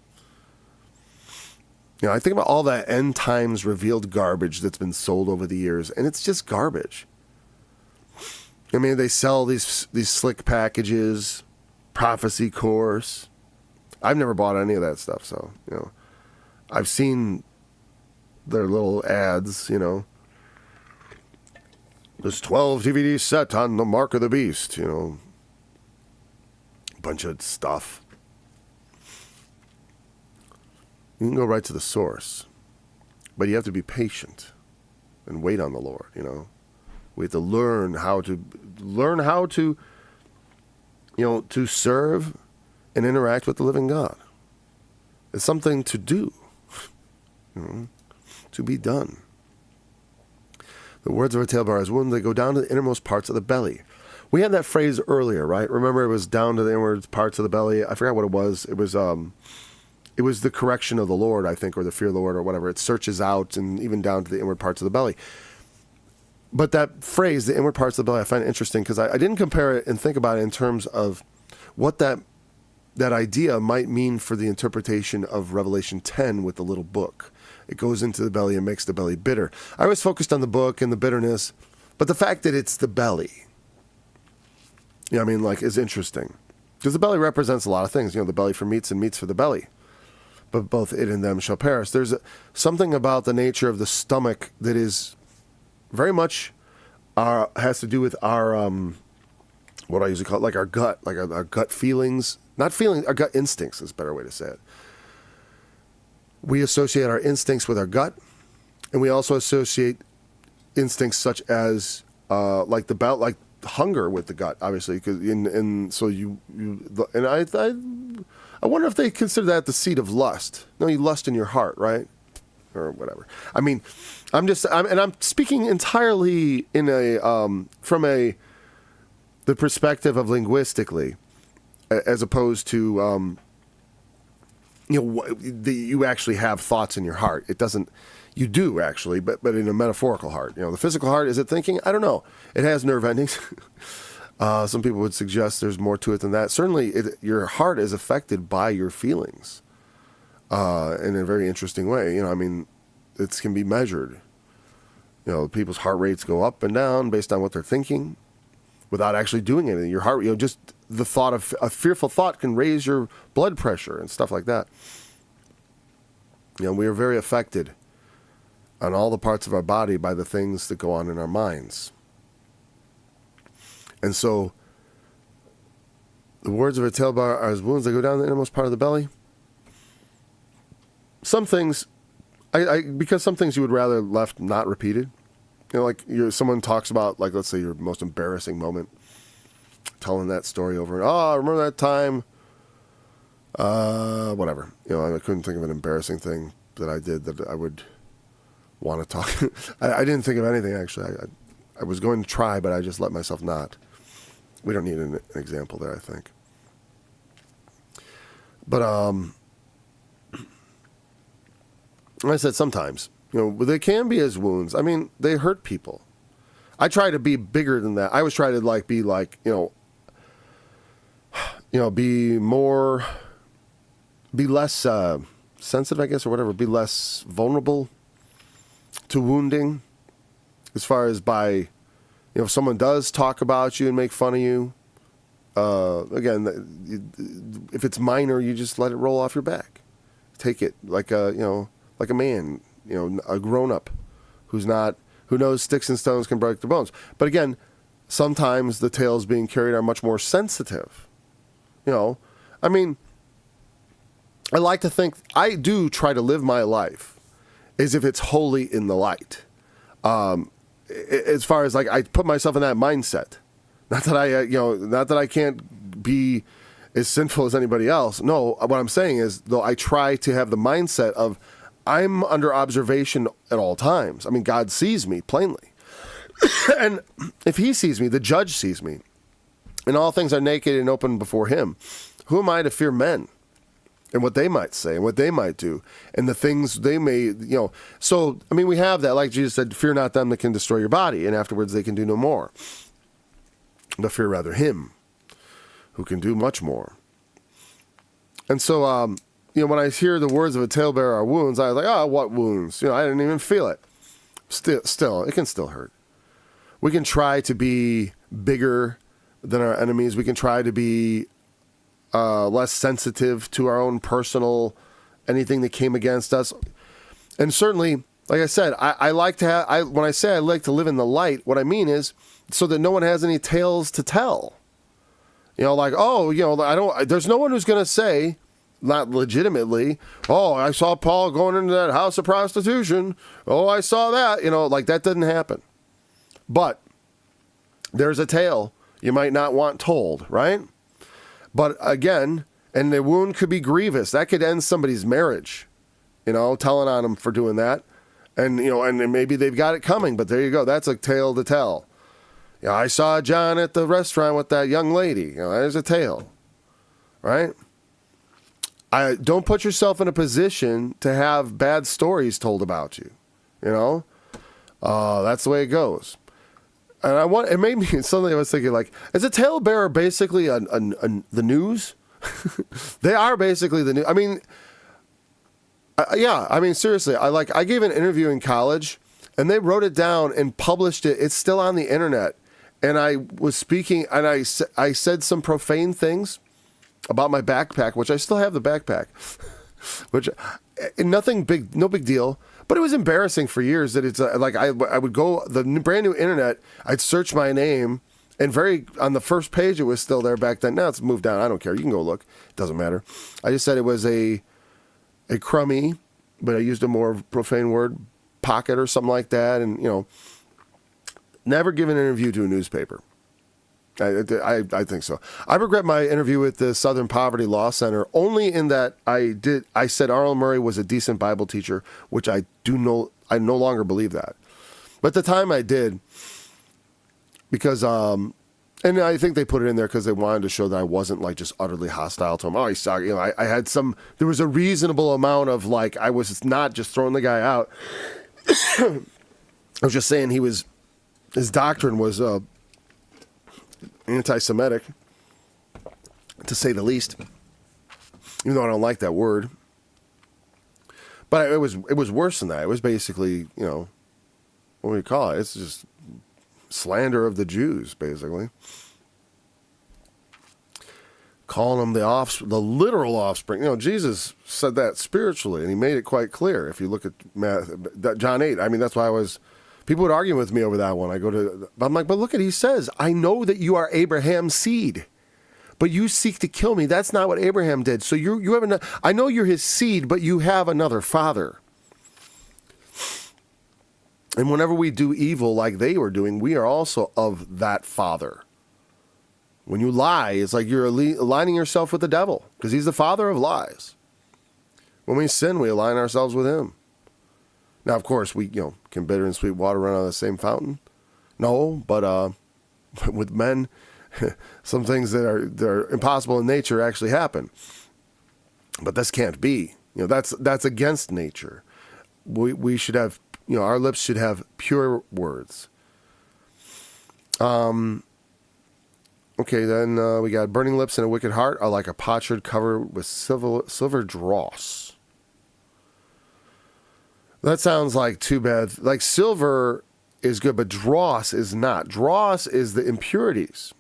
I think about all that end times revealed garbage that's been sold over the years, and it's just garbage. I mean, they sell these slick packages, prophecy course. I've never bought any of that stuff, so, I've seen their little ads, This 12 DVD set on the Mark of the Beast, bunch of stuff. You can go right to the source, but you have to be patient and wait on the Lord. We have to learn how to to serve and interact with the living God. It's something to do, to be done. The words of a tale are as wounds, they go down to the innermost parts of the belly. We had that phrase earlier, right? Remember, it was down to the inward parts of the belly. I forgot what it was. It was the correction of the Lord, I think, or the fear of the Lord, or whatever. It searches out and even down to the inward parts of the belly. But that phrase, the inward parts of the belly, I find it interesting because I didn't compare it and think about it in terms of what that idea might mean for the interpretation of Revelation 10 with the little book. It goes into the belly and makes the belly bitter. I was focused on the book and the bitterness, but the fact that it's the belly, is interesting. Because the belly represents a lot of things. The belly for meats and meats for the belly. But both it and them shall perish. There's something about the nature of the stomach that is very much has to do with our what I usually call it, like our gut, like our gut feelings. Not feelings, our gut instincts is a better way to say it. We associate our instincts with our gut, and we also associate instincts such as like hunger with the gut, obviously, because I wonder if they consider that the seat of lust. No, you lust in your heart, right? Or whatever. I mean, I'm speaking entirely in from the perspective of linguistically, as opposed to you actually have thoughts in your heart. It doesn't. You do actually, but in a metaphorical heart. The physical heart, is it thinking? I don't know. It has nerve endings. Some people would suggest there's more to it than that. Certainly, your heart is affected by your feelings in a very interesting way. It can be measured. People's heart rates go up and down based on what they're thinking without actually doing anything. Your heart, just the thought of a fearful thought can raise your blood pressure and stuff like that. We are very affected on all the parts of our body by the things that go on in our minds. And so, the words of a tale are as wounds that go down the innermost part of the belly. Some things, because some things you would rather left not repeated. like someone talks about, like, let's say your most embarrassing moment, telling that story over and, oh, remember that time, whatever. I couldn't think of an embarrassing thing that I did that I would want to talk. I didn't think of anything, actually. I was going to try, but I just let myself not. We don't need an example there, I think. But, like I said, sometimes, they can be as wounds. I mean, they hurt people. I try to be bigger than that. I always try to be be less sensitive, I guess, or whatever, be less vulnerable to wounding, as far as by, if someone does talk about you and make fun of you, again, if it's minor, you just let it roll off your back. Take it like a man, a grown-up who knows sticks and stones can break their bones. But again, sometimes the tales being carried are much more sensitive. I mean, I like to think, I do try to live my life as if it's wholly in the light. As far as I put myself in that mindset. Not that I can't be as sinful as anybody else. No, what I'm saying is, though, I try to have the mindset of I'm under observation at all times. I mean, God sees me plainly. And if he sees me, the judge sees me, and all things are naked and open before him, who am I to fear men and what they might say and what they might do and the things they may, So, I mean, we have that, like Jesus said, fear not them that can destroy your body, and afterwards they can do no more. But fear rather him who can do much more. And so, when I hear the words of a talebearer are wounds, I was like, oh, what wounds? I didn't even feel it. Still, it can still hurt. We can try to be bigger than our enemies. We can try to be less sensitive to our own personal, anything that came against us. And certainly, like I said, I like to have, when I say I like to live in the light, what I mean is so that no one has any tales to tell. There's no one who's going to say, not legitimately, oh, I saw Paul going into that house of prostitution. Oh, I saw that. That didn't happen. But there's a tale you might not want told, right? But again, and the wound could be grievous. That could end somebody's marriage, telling on them for doing that. And, and maybe they've got it coming, but there you go. That's a tale to tell. I saw John at the restaurant with that young lady. There's a tale, right? Don't put yourself in a position to have bad stories told about you. That's the way it goes. And it made me, suddenly I was thinking, is a talebearer basically the news? They are basically the news. I mean, seriously, I gave an interview in college, and they wrote it down and published it. It's still on the internet. And I was speaking, and I said some profane things about my backpack, which I still have the backpack, which nothing big, no big deal. But it was embarrassing for years that it's I would go the brand new internet. I'd search my name, and on the first page it was still there back then. Now it's moved down. I don't care. You can go look. It doesn't matter. I just said it was a crummy, but I used a more profane word, pocket or something like that, and never give an interview to a newspaper. I think so. I regret my interview with the Southern Poverty Law Center only in that I said Arnold Murray was a decent Bible teacher, which I no longer believe that. But at the time I did, because and I think they put it in there because they wanted to show that I wasn't just utterly hostile to him. Oh, he sucked. I had there was a reasonable amount of I was not just throwing the guy out. I was just saying his doctrine was anti-Semitic, to say the least, even though I don't like that word. But it was worse than that. It was basically, what do you call it? It's just slander of the Jews, basically. Calling them the literal offspring. Jesus said that spiritually, and he made it quite clear. If you look at John 8, that's why people would argue with me over that one. I'm like, but look at, he says, I know that you are Abraham's seed, but you seek to kill me. That's not what Abraham did. So you have I know you're his seed, but you have another father. And whenever we do evil like they were doing, we are also of that father. When you lie, it's like you're aligning yourself with the devil because he's the father of lies. When we sin, we align ourselves with him. Now, of course, we can bitter and sweet water run out of the same fountain? No, but with men, some things that are impossible in nature actually happen. But this can't be. That's against nature. We should have, our lips should have pure words. Okay, then we got burning lips and a wicked heart are like a potsherd covered with silver dross. That sounds like too bad. Like silver is good, but dross is not. Dross is the impurities.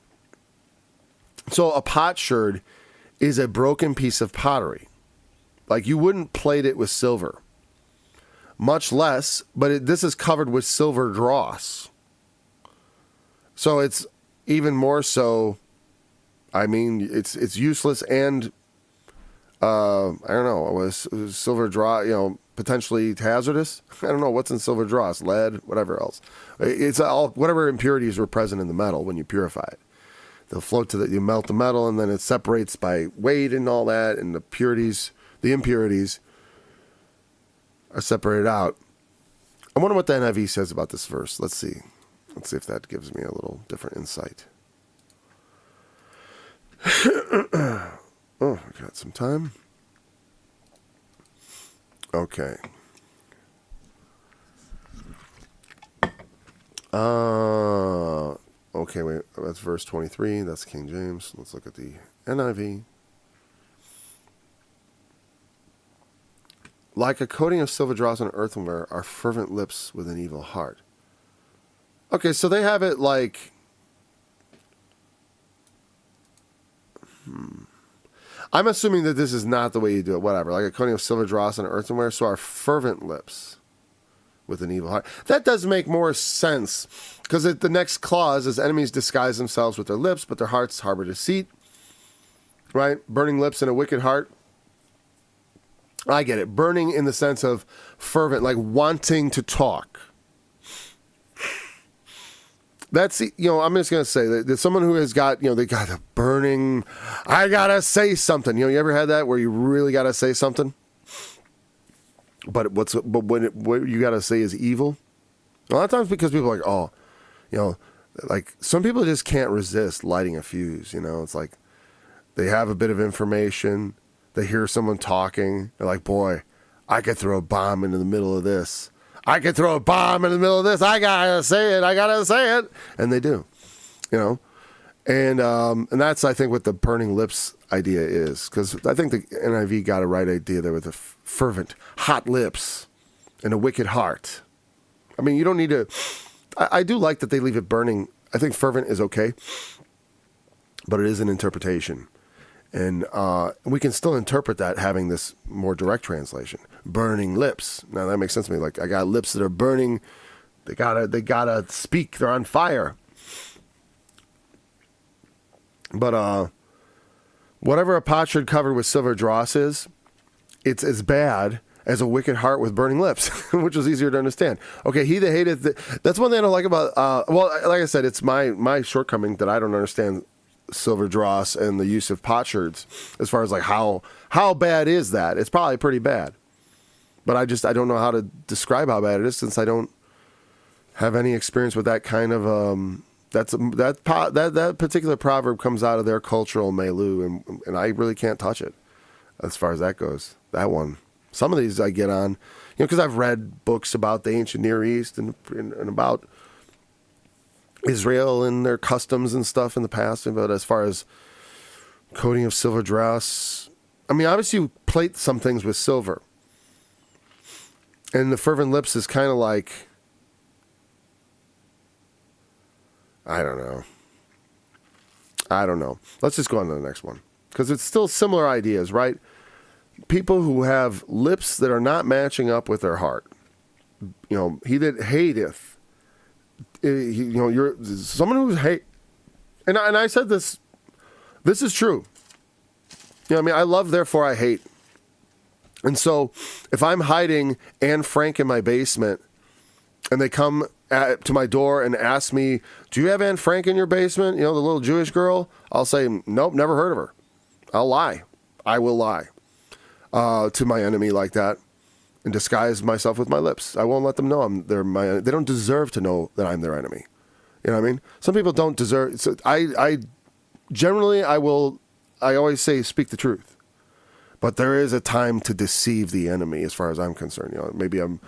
So a potsherd is a broken piece of pottery. Like you wouldn't plate it with silver. Much less, but this is covered with silver dross. So it's even more so, it's useless and, I don't know, was silver dross, potentially hazardous? I don't know what's in silver dross, lead, whatever else. It's all, whatever impurities were present in the metal when you purify it. They'll float you melt the metal and then it separates by weight and all that, and the impurities are separated out. I wonder what the NIV says about this verse. Let's see if that gives me a little different insight. Oh, I got some time. Okay. Okay, wait. That's verse 23. That's King James. Let's look at the NIV. Like a coating of silver dross on earthenware are fervent lips with an evil heart. Okay, so they have it like... I'm assuming that this is not the way you do it. Whatever. Like a coating of silver dross on earthenware, so are fervent lips with an evil heart. That does make more sense. Because the next clause is enemies disguise themselves with their lips, but their hearts harbor deceit. Right? Burning lips and a wicked heart. I get it. Burning in the sense of fervent, like wanting to talk. That's, I'm just going to say that someone who has got, they got a burning, I got to say something. You ever had that where you really got to say something? But what you got to say is evil? A lot of times because people are like, like some people just can't resist lighting a fuse. It's like they have a bit of information. They hear someone talking. They're like, boy, I could throw a bomb into the middle of this. I could throw a bomb in the middle of this. I gotta say it. And they do, And that's, I think, what the burning lips idea is. Because I think the NIV got a right idea there with the fervent, hot lips and a wicked heart. I mean, you don't need to... I do like that they leave it burning. I think fervent is okay. But it is an interpretation. And we can still interpret that having this more direct translation. Burning lips. Now, that makes sense to me. Like, I got lips that are burning. They gotta speak. They're on fire. But whatever a potsherd covered with silver dross is, it's as bad as a wicked heart with burning lips, which is easier to understand. Okay, he that hateth... That's one thing I don't like about... like I said, it's my shortcoming that I don't understand silver dross and the use of potsherds as far as like how bad is that? It's probably pretty bad. But I don't know how to describe how bad it is since I don't have any experience with that kind of... That particular proverb comes out of their cultural milieu, and I really can't touch it as far as that goes. That one. Some of these I get on, because I've read books about the ancient Near East and about Israel and their customs and stuff in the past. But as far as coating of silver dross, I mean, obviously you plate some things with silver. And the fervent lips is kind of like... I don't know. Let's just go on to the next one. Because it's still similar ideas, right? People who have lips that are not matching up with their heart. He that hateth. You're someone who's hate. And I said this. This is true. I love, therefore I hate. And so if I'm hiding Anne Frank in my basement and they come to my door and ask me, do you have Anne Frank in your basement? The little Jewish girl? I'll say, nope, never heard of her. I'll lie. I will lie to my enemy like that and disguise myself with my lips. I won't let them know they don't deserve to know that I'm their enemy. You know what I mean? Some people don't deserve. So I generally, I always say, speak the truth. But there is a time to deceive the enemy as far as I'm concerned. Maybe I'm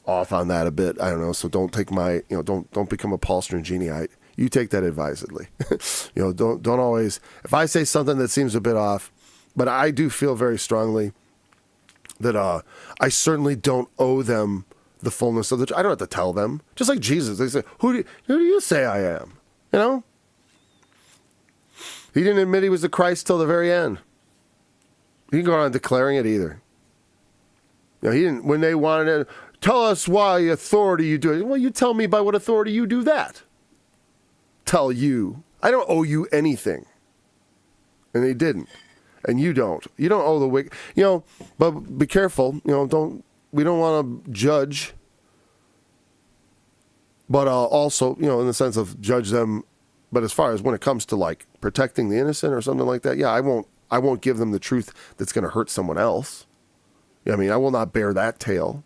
off on that a bit. I don't know. So don't take don't become a Paul Stringini. You take that advisedly. Don't always, if I say something that seems a bit off, but I do feel very strongly that I certainly don't owe them the fullness of I don't have to tell them. Just like Jesus, they say, who do you say I am? He didn't admit he was the Christ till the very end. He didn't go around declaring it either. He didn't, when they wanted to, tell us why authority you do it. Well, you tell me by what authority you do that. Tell you. I don't owe you anything. And they didn't. And you don't. You don't owe the wicked. But be careful. We don't want to judge. But also, in the sense of judge them. But as far as when it comes to like protecting the innocent or something like that, yeah, I won't give them the truth that's going to hurt someone else. I will not bear that tale.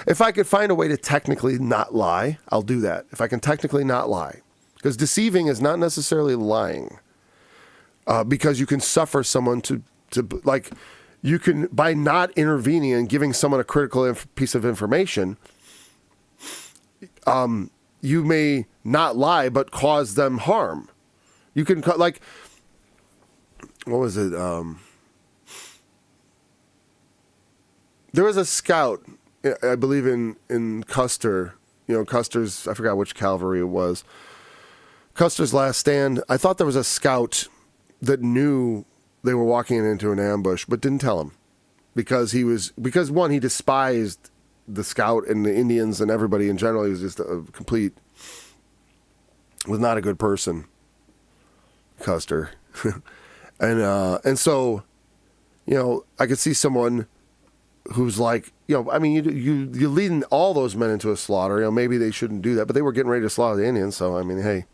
If I could find a way to technically not lie, I'll do that. If I can technically not lie. Because deceiving is not necessarily lying. Because you can suffer someone to you can, by not intervening and giving someone a critical piece of information, you may not lie, but cause them harm. You can, what was it? There was a scout, I believe in Custer, Custer's, I forgot which cavalry it was. Custer's Last Stand. I thought there was a scout that knew they were walking into an ambush, but didn't tell him because one, he despised the scout and the Indians and everybody in general. He was just was not a good person, Custer. and so, I could see someone who's like, you're leading all those men into a slaughter. Maybe they shouldn't do that, but they were getting ready to slaughter the Indians. So, hey,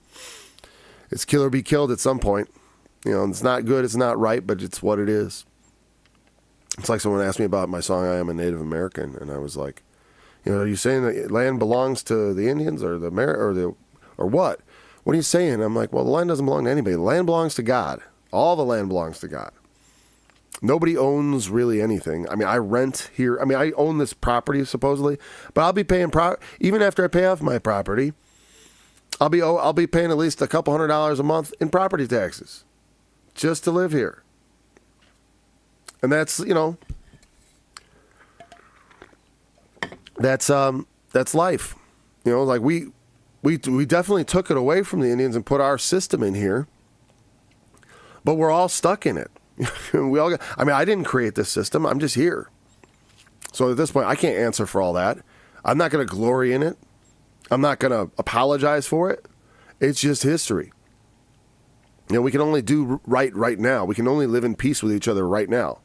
it's kill or be killed at some point. It's not good, it's not right, but it's what it is. It's like someone asked me about my song, I Am a Native American, and I was like, are you saying that land belongs to the Indians or or what? What are you saying? I'm like, well, the land doesn't belong to anybody. The land belongs to God. All the land belongs to God. Nobody owns really anything. I rent here. I own this property supposedly, but I'll be paying even after I pay off my property. I'll be paying at least a couple $100 a month in property taxes just to live here. And that's that's life. Like we definitely took it away from the Indians and put our system in here, but we're all stuck in it. We all I didn't create this system. I'm just here. So at this point, I can't answer for all that. I'm not going to glory in it. I'm not going to apologize for it. It's just history. We can only do right now. We can only live in peace with each other right now.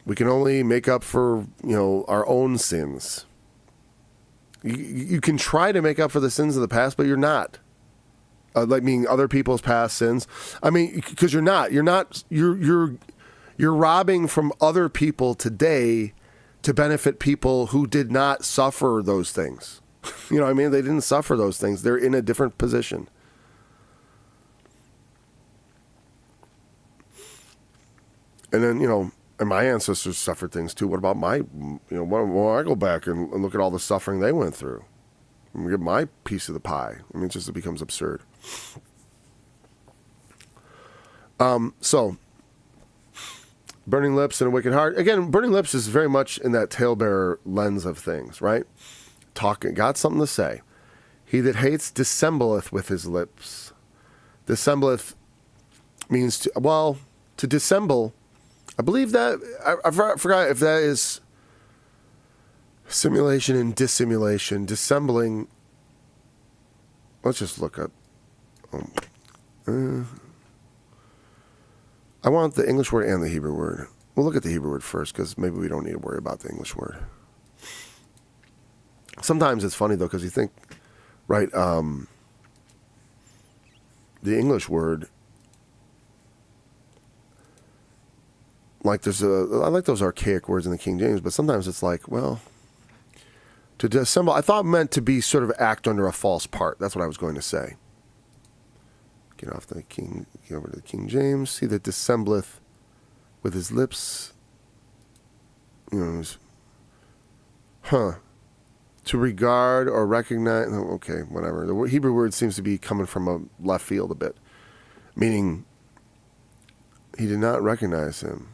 We can only make up for, our own sins. You can try to make up for the sins of the past, but you're not. Meaning other people's past sins. Because you're not. You're robbing from other people today to benefit people who did not suffer those things. They didn't suffer those things. They're in a different position. And then, and my ancestors suffered things too. What about when I go back and look at all the suffering they went through and get my piece of the pie? It becomes absurd. So, burning lips and a wicked heart. Again, burning lips is very much in that talebearer lens of things, right? Got something to say. He that hates dissembleth with his lips. Dissembleth means to dissemble. I believe that, I forgot if that is simulation and dissimulation. Dissembling, let's just look up. I want the English word and the Hebrew word. We'll look at the Hebrew word first because maybe we don't need to worry about the English word. Sometimes it's funny though, because you think, right, the English word, like I like those archaic words in the King James, but sometimes it's like, well, to dissemble, I thought meant to be sort of act under a false part. That's what I was going to say. Get off the King, get over to the King James. See that dissembleth with his lips. To regard or recognize. Okay, whatever. The Hebrew word seems to be coming from a left field a bit, meaning he did not recognize him.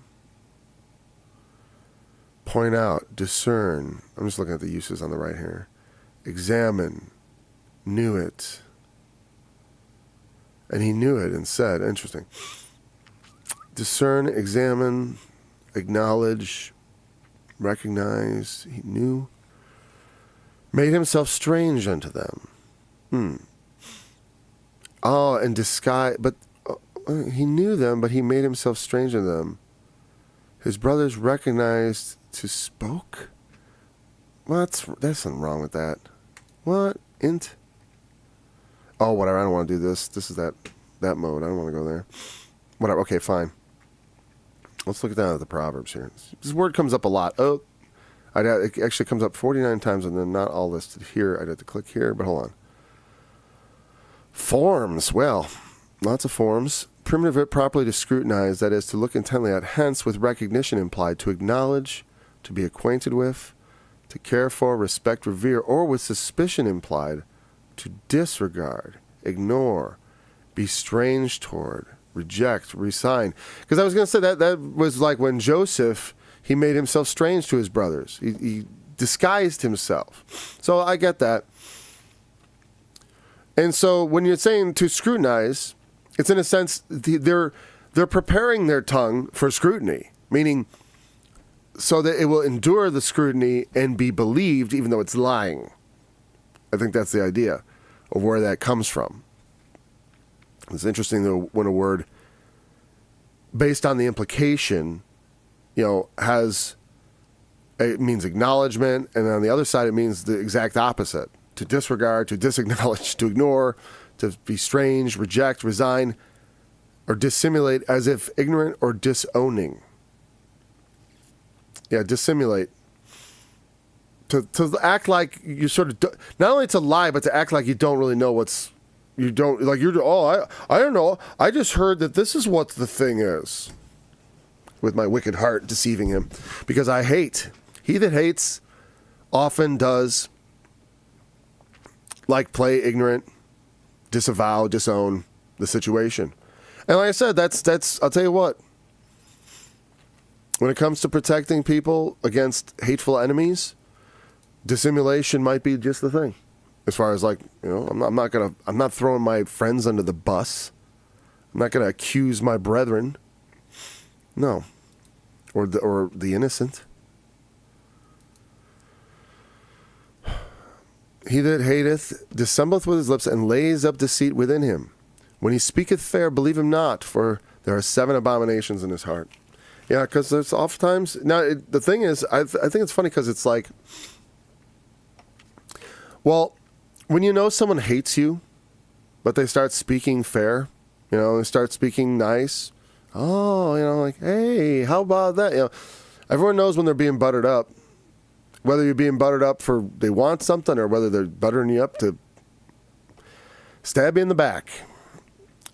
Point out, discern. I'm just looking at the uses on the right here. Examine, knew it. And he knew it and said, interesting. Discern, examine, acknowledge, recognize, he knew. Made himself strange unto them. Oh, and disguise, but he knew them, but he made himself strange unto them. His brothers recognized to spoke? There's something wrong with that. What? Int? Oh, whatever. I don't want to do this. This is that mode. I don't want to go there. Whatever. Okay, fine. Let's look down at the Proverbs here. This word comes up a lot. Oh, it actually comes up 49 times, and then not all listed here. I'd have to click here, but hold on. Forms. Well, lots of forms. Primitive it properly to scrutinize, that is, to look intently at, hence with recognition implied, to acknowledge, to be acquainted with, to care for, respect, revere, or with suspicion implied, to disregard, ignore, be strange toward, reject, resign. Because I was going to say that was like when Joseph, he made himself strange to his brothers. He disguised himself. So I get that. And so when you're saying to scrutinize, it's in a sense they're preparing their tongue for scrutiny, meaning so that it will endure the scrutiny and be believed even though it's lying. I think that's the idea of where that comes from. It's interesting though when a word, based on the implication, it means acknowledgement, and on the other side it means the exact opposite. To disregard, to disacknowledge, to ignore, to be strange, reject, resign, or dissimulate as if ignorant or disowning. Yeah, dissimulate. To act like you sort of, not only to lie, but to act like you don't really know I don't know. I just heard that this is what the thing is. With my wicked heart deceiving him. Because I hate. He that hates often does play ignorant, disavow, disown the situation. And like I said, that's I'll tell you what. When it comes to protecting people against hateful enemies, dissimulation might be just the thing. As far as I'm not throwing my friends under the bus. I'm not gonna accuse my brethren. No. Or the innocent. He that hateth dissembleth with his lips and lays up deceit within him. When he speaketh fair, believe him not, for there are 7 abominations in his heart. Yeah, because there's oftentimes... Now, the thing is, I think it's funny because it's like... Well, when you know someone hates you, but they start speaking fair, they start speaking nice... Oh, hey, how about that? Everyone knows when they're being buttered up. Whether you're being buttered up for they want something or whether they're buttering you up to stab you in the back.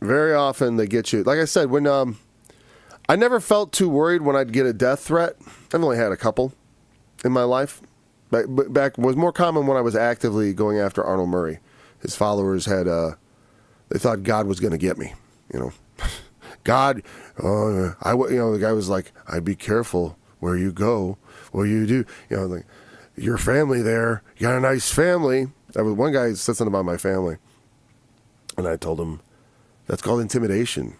Very often they get you. Like I said, when I never felt too worried when I'd get a death threat. I've only had a couple in my life. Back was more common when I was actively going after Arnold Murray. His followers had they thought God was going to get me, God, the guy was like, I'd be careful where you go, what you do. Your family there, you got a nice family. One guy said something about my family. And I told him, that's called intimidation,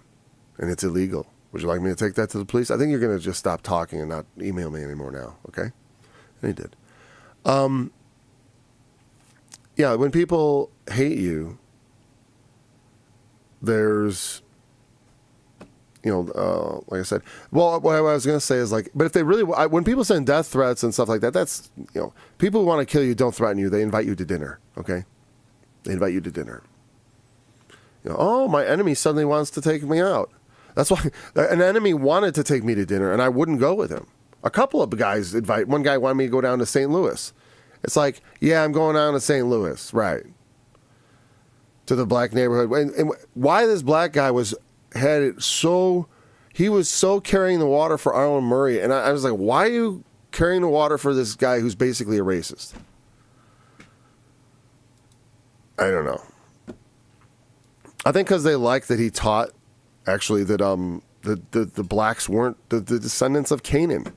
and it's illegal. Would you like me to take that to the police? I think you're going to just stop talking and not email me anymore now, okay? And he did. Yeah, when people hate you, there's... like I said, well, what I was going to say is like, but if they really, when people send death threats and stuff like that, that's, people who want to kill you don't threaten you. They invite you to dinner. Okay. They invite you to dinner. Oh, my enemy suddenly wants to take me out. That's why an enemy wanted to take me to dinner and I wouldn't go with him. A couple of guys one guy wanted me to go down to St. Louis. It's like, yeah, I'm going down to St. Louis. Right. To the black neighborhood. And why this black guy he was so carrying the water for Arnold Murray. And I was like, why are you carrying the water for this guy who's basically a racist? I don't know. I think because they like that he taught, actually, that the blacks weren't the descendants of Canaan.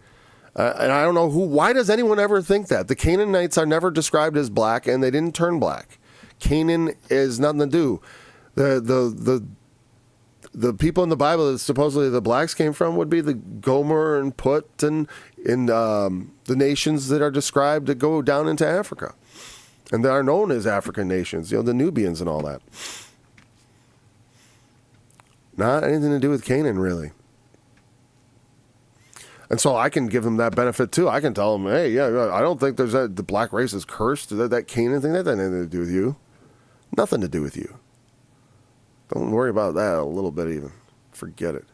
And I don't know why does anyone ever think that? The Canaanites are never described as black, and they didn't turn black. Canaan is nothing to do. The people in the Bible that supposedly the blacks came from would be the Gomer and Put and the nations that are described that go down into Africa. And they are known as African nations, the Nubians and all that. Not anything to do with Canaan, really. And so I can give them that benefit, too. I can tell them, hey, yeah, I don't think the black race is cursed. That Canaan thing, that had nothing to do with you. Nothing to do with you. Don't worry about that a little bit even. Forget it.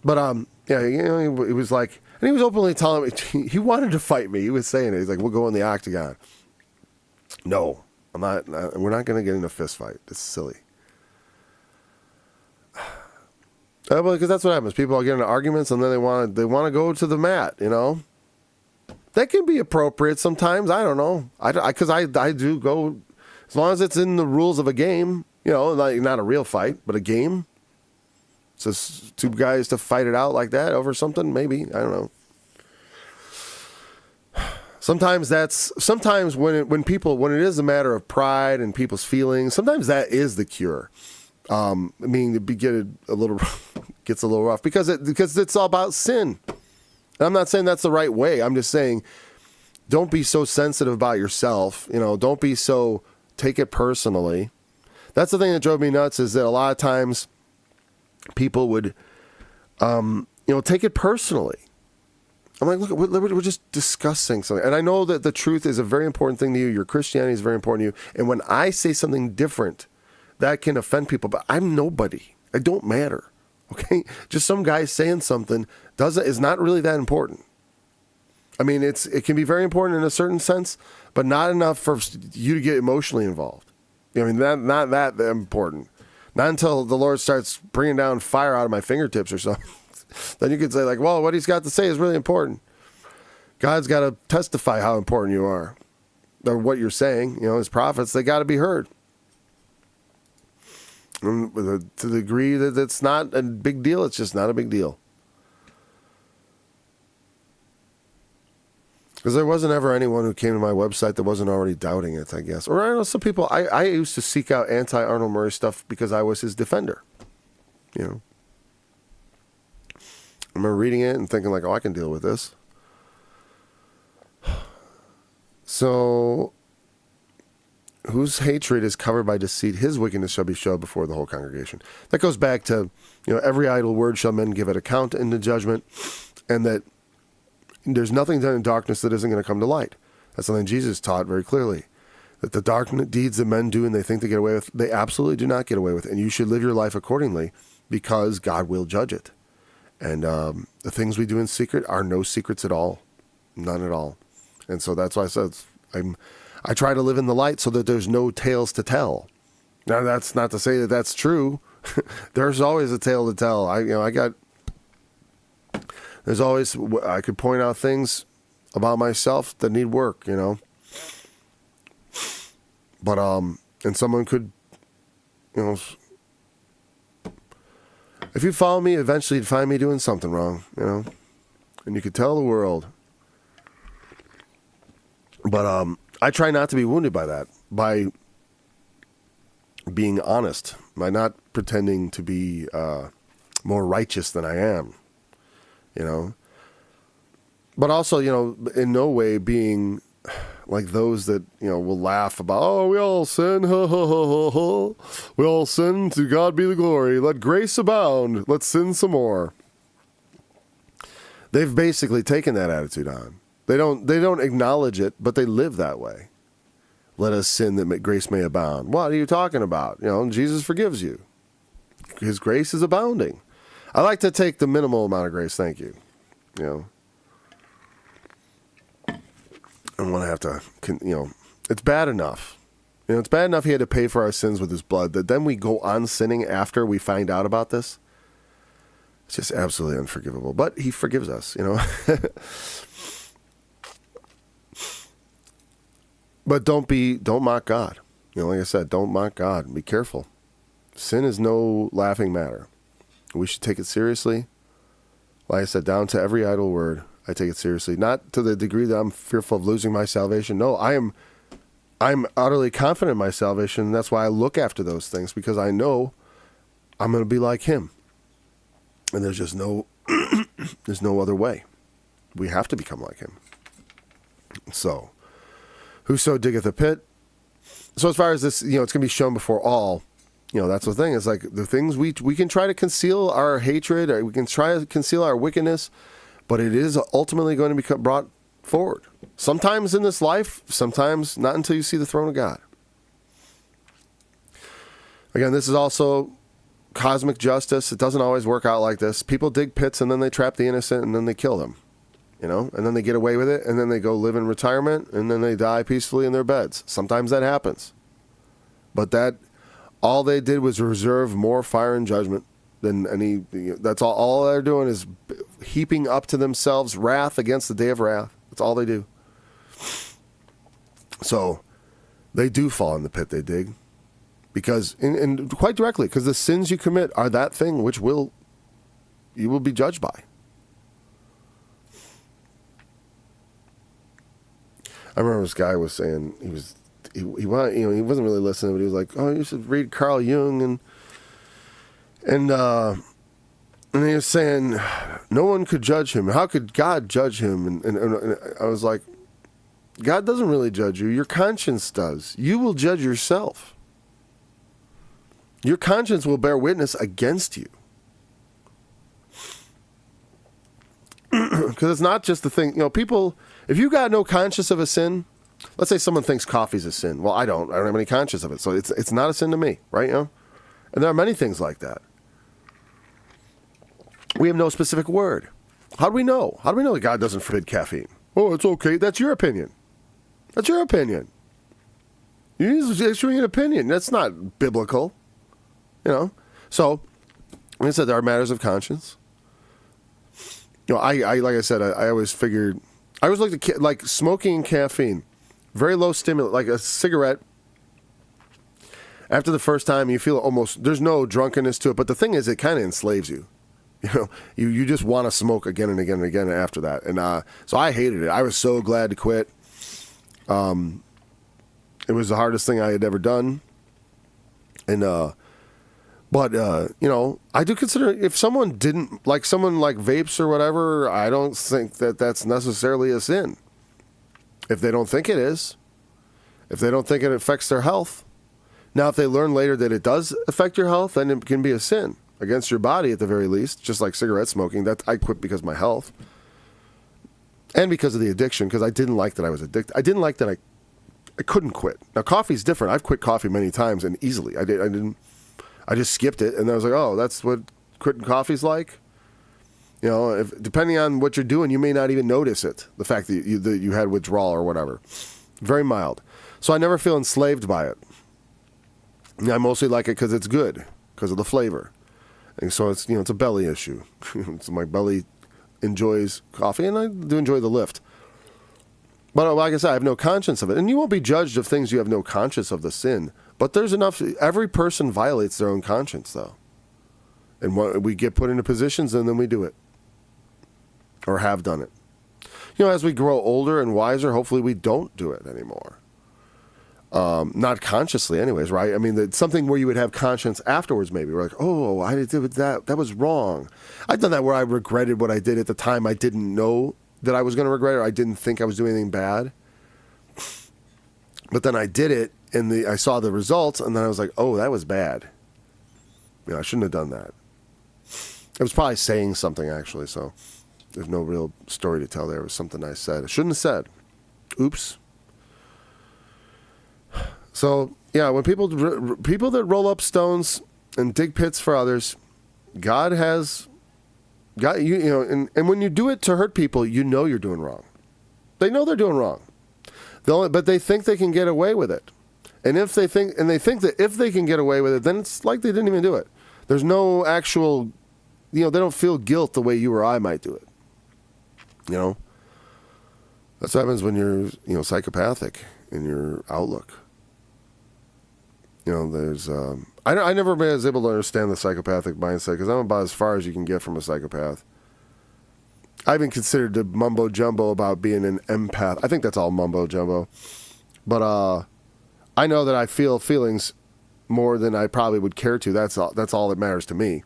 But, yeah, he was like, and he was openly telling me, he wanted to fight me. He was saying it. He's like, we'll go in the octagon. No, I'm not. We're not going to get in a fist fight. It's silly. Because that's what happens. People get into arguments and then they want to go to the mat. That can be appropriate sometimes. I don't know. Because I do go as long as it's in the rules of a game. Not a real fight, but a game. So two guys to fight it out like that over something. Maybe, I don't know. Sometimes when it is a matter of pride and people's feelings, sometimes that is the cure. Gets a little rough because it's all about sin. And I'm not saying that's the right way. I'm just saying, don't be so sensitive about yourself. Don't be so take it personally. That's the thing that drove me nuts is that a lot of times people would, take it personally. I'm like, look, we're just discussing something. And I know that the truth is a very important thing to you. Your Christianity is very important to you. And when I say something different, that can offend people, but I'm nobody. I don't matter. Okay? Just some guy saying something is not really that important. I mean, it can be very important in a certain sense, but not enough for you to get emotionally involved. Not that important. Not until the Lord starts bringing down fire out of my fingertips or something. Then you could say like, well, what he's got to say is really important. God's got to testify how important you are. Or what you're saying, his prophets, they got to be heard. And to the degree that it's not a big deal, it's just not a big deal. Because there wasn't ever anyone who came to my website that wasn't already doubting it, I guess. Or I know some people, I used to seek out anti-Arnold Murray stuff because I was his defender. I remember reading it and thinking like, oh, I can deal with this. So, whose hatred is covered by deceit, his wickedness shall be showed before the whole congregation. That goes back to, every idle word shall men give an account in the judgment, and that there's nothing done in darkness that isn't going to come to light. That's something Jesus taught very clearly. That the dark deeds that men do and they think they get away with, they absolutely do not get away with. And you should live your life accordingly because God will judge it. And the things we do in secret are no secrets at all. None at all. And so that's why I said I try to live in the light so that there's no tales to tell. Now, that's not to say that that's true. There's always a tale to tell. There's always, I could point out things about myself that need work, But, and someone could, if you follow me, eventually you'd find me doing something wrong, and you could tell the world. But I try not to be wounded by that, by being honest, by not pretending to be more righteous than I am, But also, in no way being like those that, will laugh about, oh, we all sin, ha, ha, ha, ha, ha. We all sin, to God be the glory. Let grace abound. Let's sin some more. They've basically taken that attitude on. They don't acknowledge it, but they live that way. Let us sin that grace may abound. What are you talking about? Jesus forgives you. His grace is abounding. I like to take the minimal amount of grace, thank you. I don't want to have to, it's bad enough. It's bad enough he had to pay for our sins with his blood, that then we go on sinning after we find out about this. It's just absolutely unforgivable. But he forgives us, But don't mock God. Like I said, don't mock God. Be careful. Sin is no laughing matter. We should take it seriously. Like I said, down to every idle word, I take it seriously. Not to the degree that I'm fearful of losing my salvation. No, I'm utterly confident in my salvation. And that's why I look after those things, because I know I'm going to be like him. And there's just there's no other way. We have to become like him. So, whoso diggeth a pit. So as far as this, it's going to be shown before all. That's the thing. It's like the things we can try to conceal our hatred, or we can try to conceal our wickedness, but it is ultimately going to be brought forward. Sometimes in this life, sometimes not until you see the throne of God. Again, this is also cosmic justice. It doesn't always work out like this. People dig pits and then they trap the innocent and then they kill them. And then they get away with it and then they go live in retirement and then they die peacefully in their beds. Sometimes that happens. But all they did was reserve more fire and judgment than any. That's all they're doing is heaping up to themselves wrath against the day of wrath. That's all they do. So they do fall in the pit they dig. Because, and quite directly, because the sins you commit are that thing which you will be judged by. I remember this guy was saying he wasn't really listening, but he was like, oh, you should read Carl Jung, and he was saying no one could judge him. How could God judge him? And I was like, God doesn't really judge you. Your conscience does. You will judge yourself. Your conscience will bear witness against you. Because it's not just the thing, people, if you got no conscience of a sin, let's say someone thinks coffee's a sin. Well, I don't have any conscience of it. So it's not a sin to me, right? And there are many things like that. We have no specific word. How do we know? How do we know that God doesn't forbid caffeine? Oh, it's okay. That's your opinion. That's your opinion. You're issuing an opinion. That's not biblical. So, like I said, there are matters of conscience. I like I said, I always figured, I always looked at like smoking and caffeine, very low stimulant, like a cigarette. After the first time, you feel almost, there's no drunkenness to it, but the thing is, it kind of enslaves you. You just want to smoke again and again and again after that. And so I hated it. I was so glad to quit. It was the hardest thing I had ever done. And, but, I do consider if someone didn't, like someone like vapes or whatever, I don't think that that's necessarily a sin. If they don't think it is, if they don't think it affects their health. Now, if they learn later that it does affect your health, then it can be a sin against your body at the very least, just like cigarette smoking. That I quit because of my health and because of the addiction, because I didn't like that I was addicted. I didn't like that I couldn't quit. Now, coffee's different. I've quit coffee many times and easily. I just skipped it, and I was like, oh, that's what quitting coffee's like? Depending on what you're doing, you may not even notice it, the fact that you had withdrawal or whatever. Very mild. So I never feel enslaved by it. I mostly like it because it's good, because of the flavor. And so it's a belly issue. So my belly enjoys coffee, and I do enjoy the lift. But like I said, I have no conscience of it. And you won't be judged of things you have no conscience of the sin. But there's enough. Every person violates their own conscience, though. And we get put into positions, and then we do it. Or have done it. As we grow older and wiser, hopefully we don't do it anymore. Not consciously anyways, right? I mean, it's something where you would have conscience afterwards maybe. We're like, oh, I did that. That was wrong. I've done that where I regretted what I did at the time. I didn't know that I was going to regret it, or I didn't think I was doing anything bad. But then I did it, and I saw the results, and then I was like, oh, that was bad. I shouldn't have done that. I was probably saying something, actually, so there's no real story to tell there. It was something I said. I shouldn't have said. Oops. So, yeah, when people that roll up stones and dig pits for others, God has got you, and when you do it to hurt people, you're doing wrong. They know they're doing wrong. But they think they can get away with it. And they think that if they can get away with it, then it's like they didn't even do it. There's no actual, they don't feel guilt the way you or I might do it. That's what happens when you're, psychopathic in your outlook. There's, I never was able to understand the psychopathic mindset because I'm about as far as you can get from a psychopath. I even considered the mumbo jumbo about being an empath. I think that's all mumbo jumbo. But I know that I feel feelings more than I probably would care to. That's all that matters to me.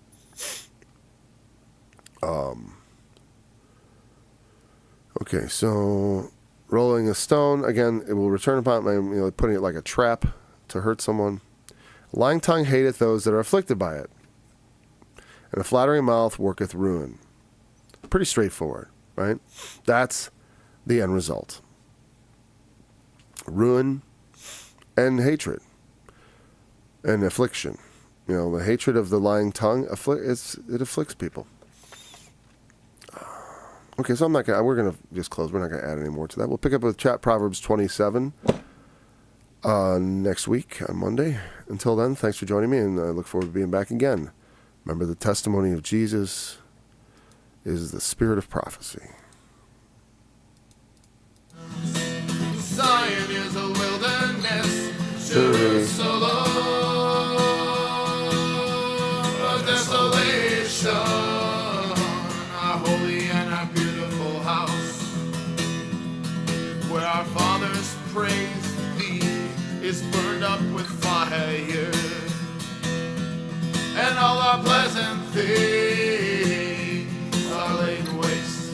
Okay, so rolling a stone, again, it will return upon my, putting it like a trap to hurt someone. Lying tongue hateth those that are afflicted by it, and a flattering mouth worketh ruin. Pretty straightforward, right? That's the end result. Ruin and hatred and affliction. The hatred of the lying tongue, it afflicts people. Okay, so we're going to just close. We're not going to add any more to that. We'll pick up with Proverbs 27 next week on Monday. Until then, thanks for joining me, and I look forward to being back again. Remember, the testimony of Jesus is the spirit of prophecy. Zion is a wilderness, Jerusalem a desolation, a holy and a beautiful house, where our fathers praise thee is burned up with fire, and all our pleasant things are laid waste.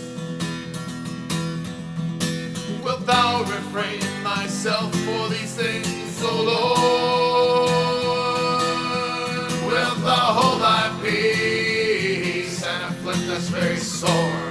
Wilt thou refrain thyself for these things, O Lord? Wilt thou hold thy peace and afflict us very sore?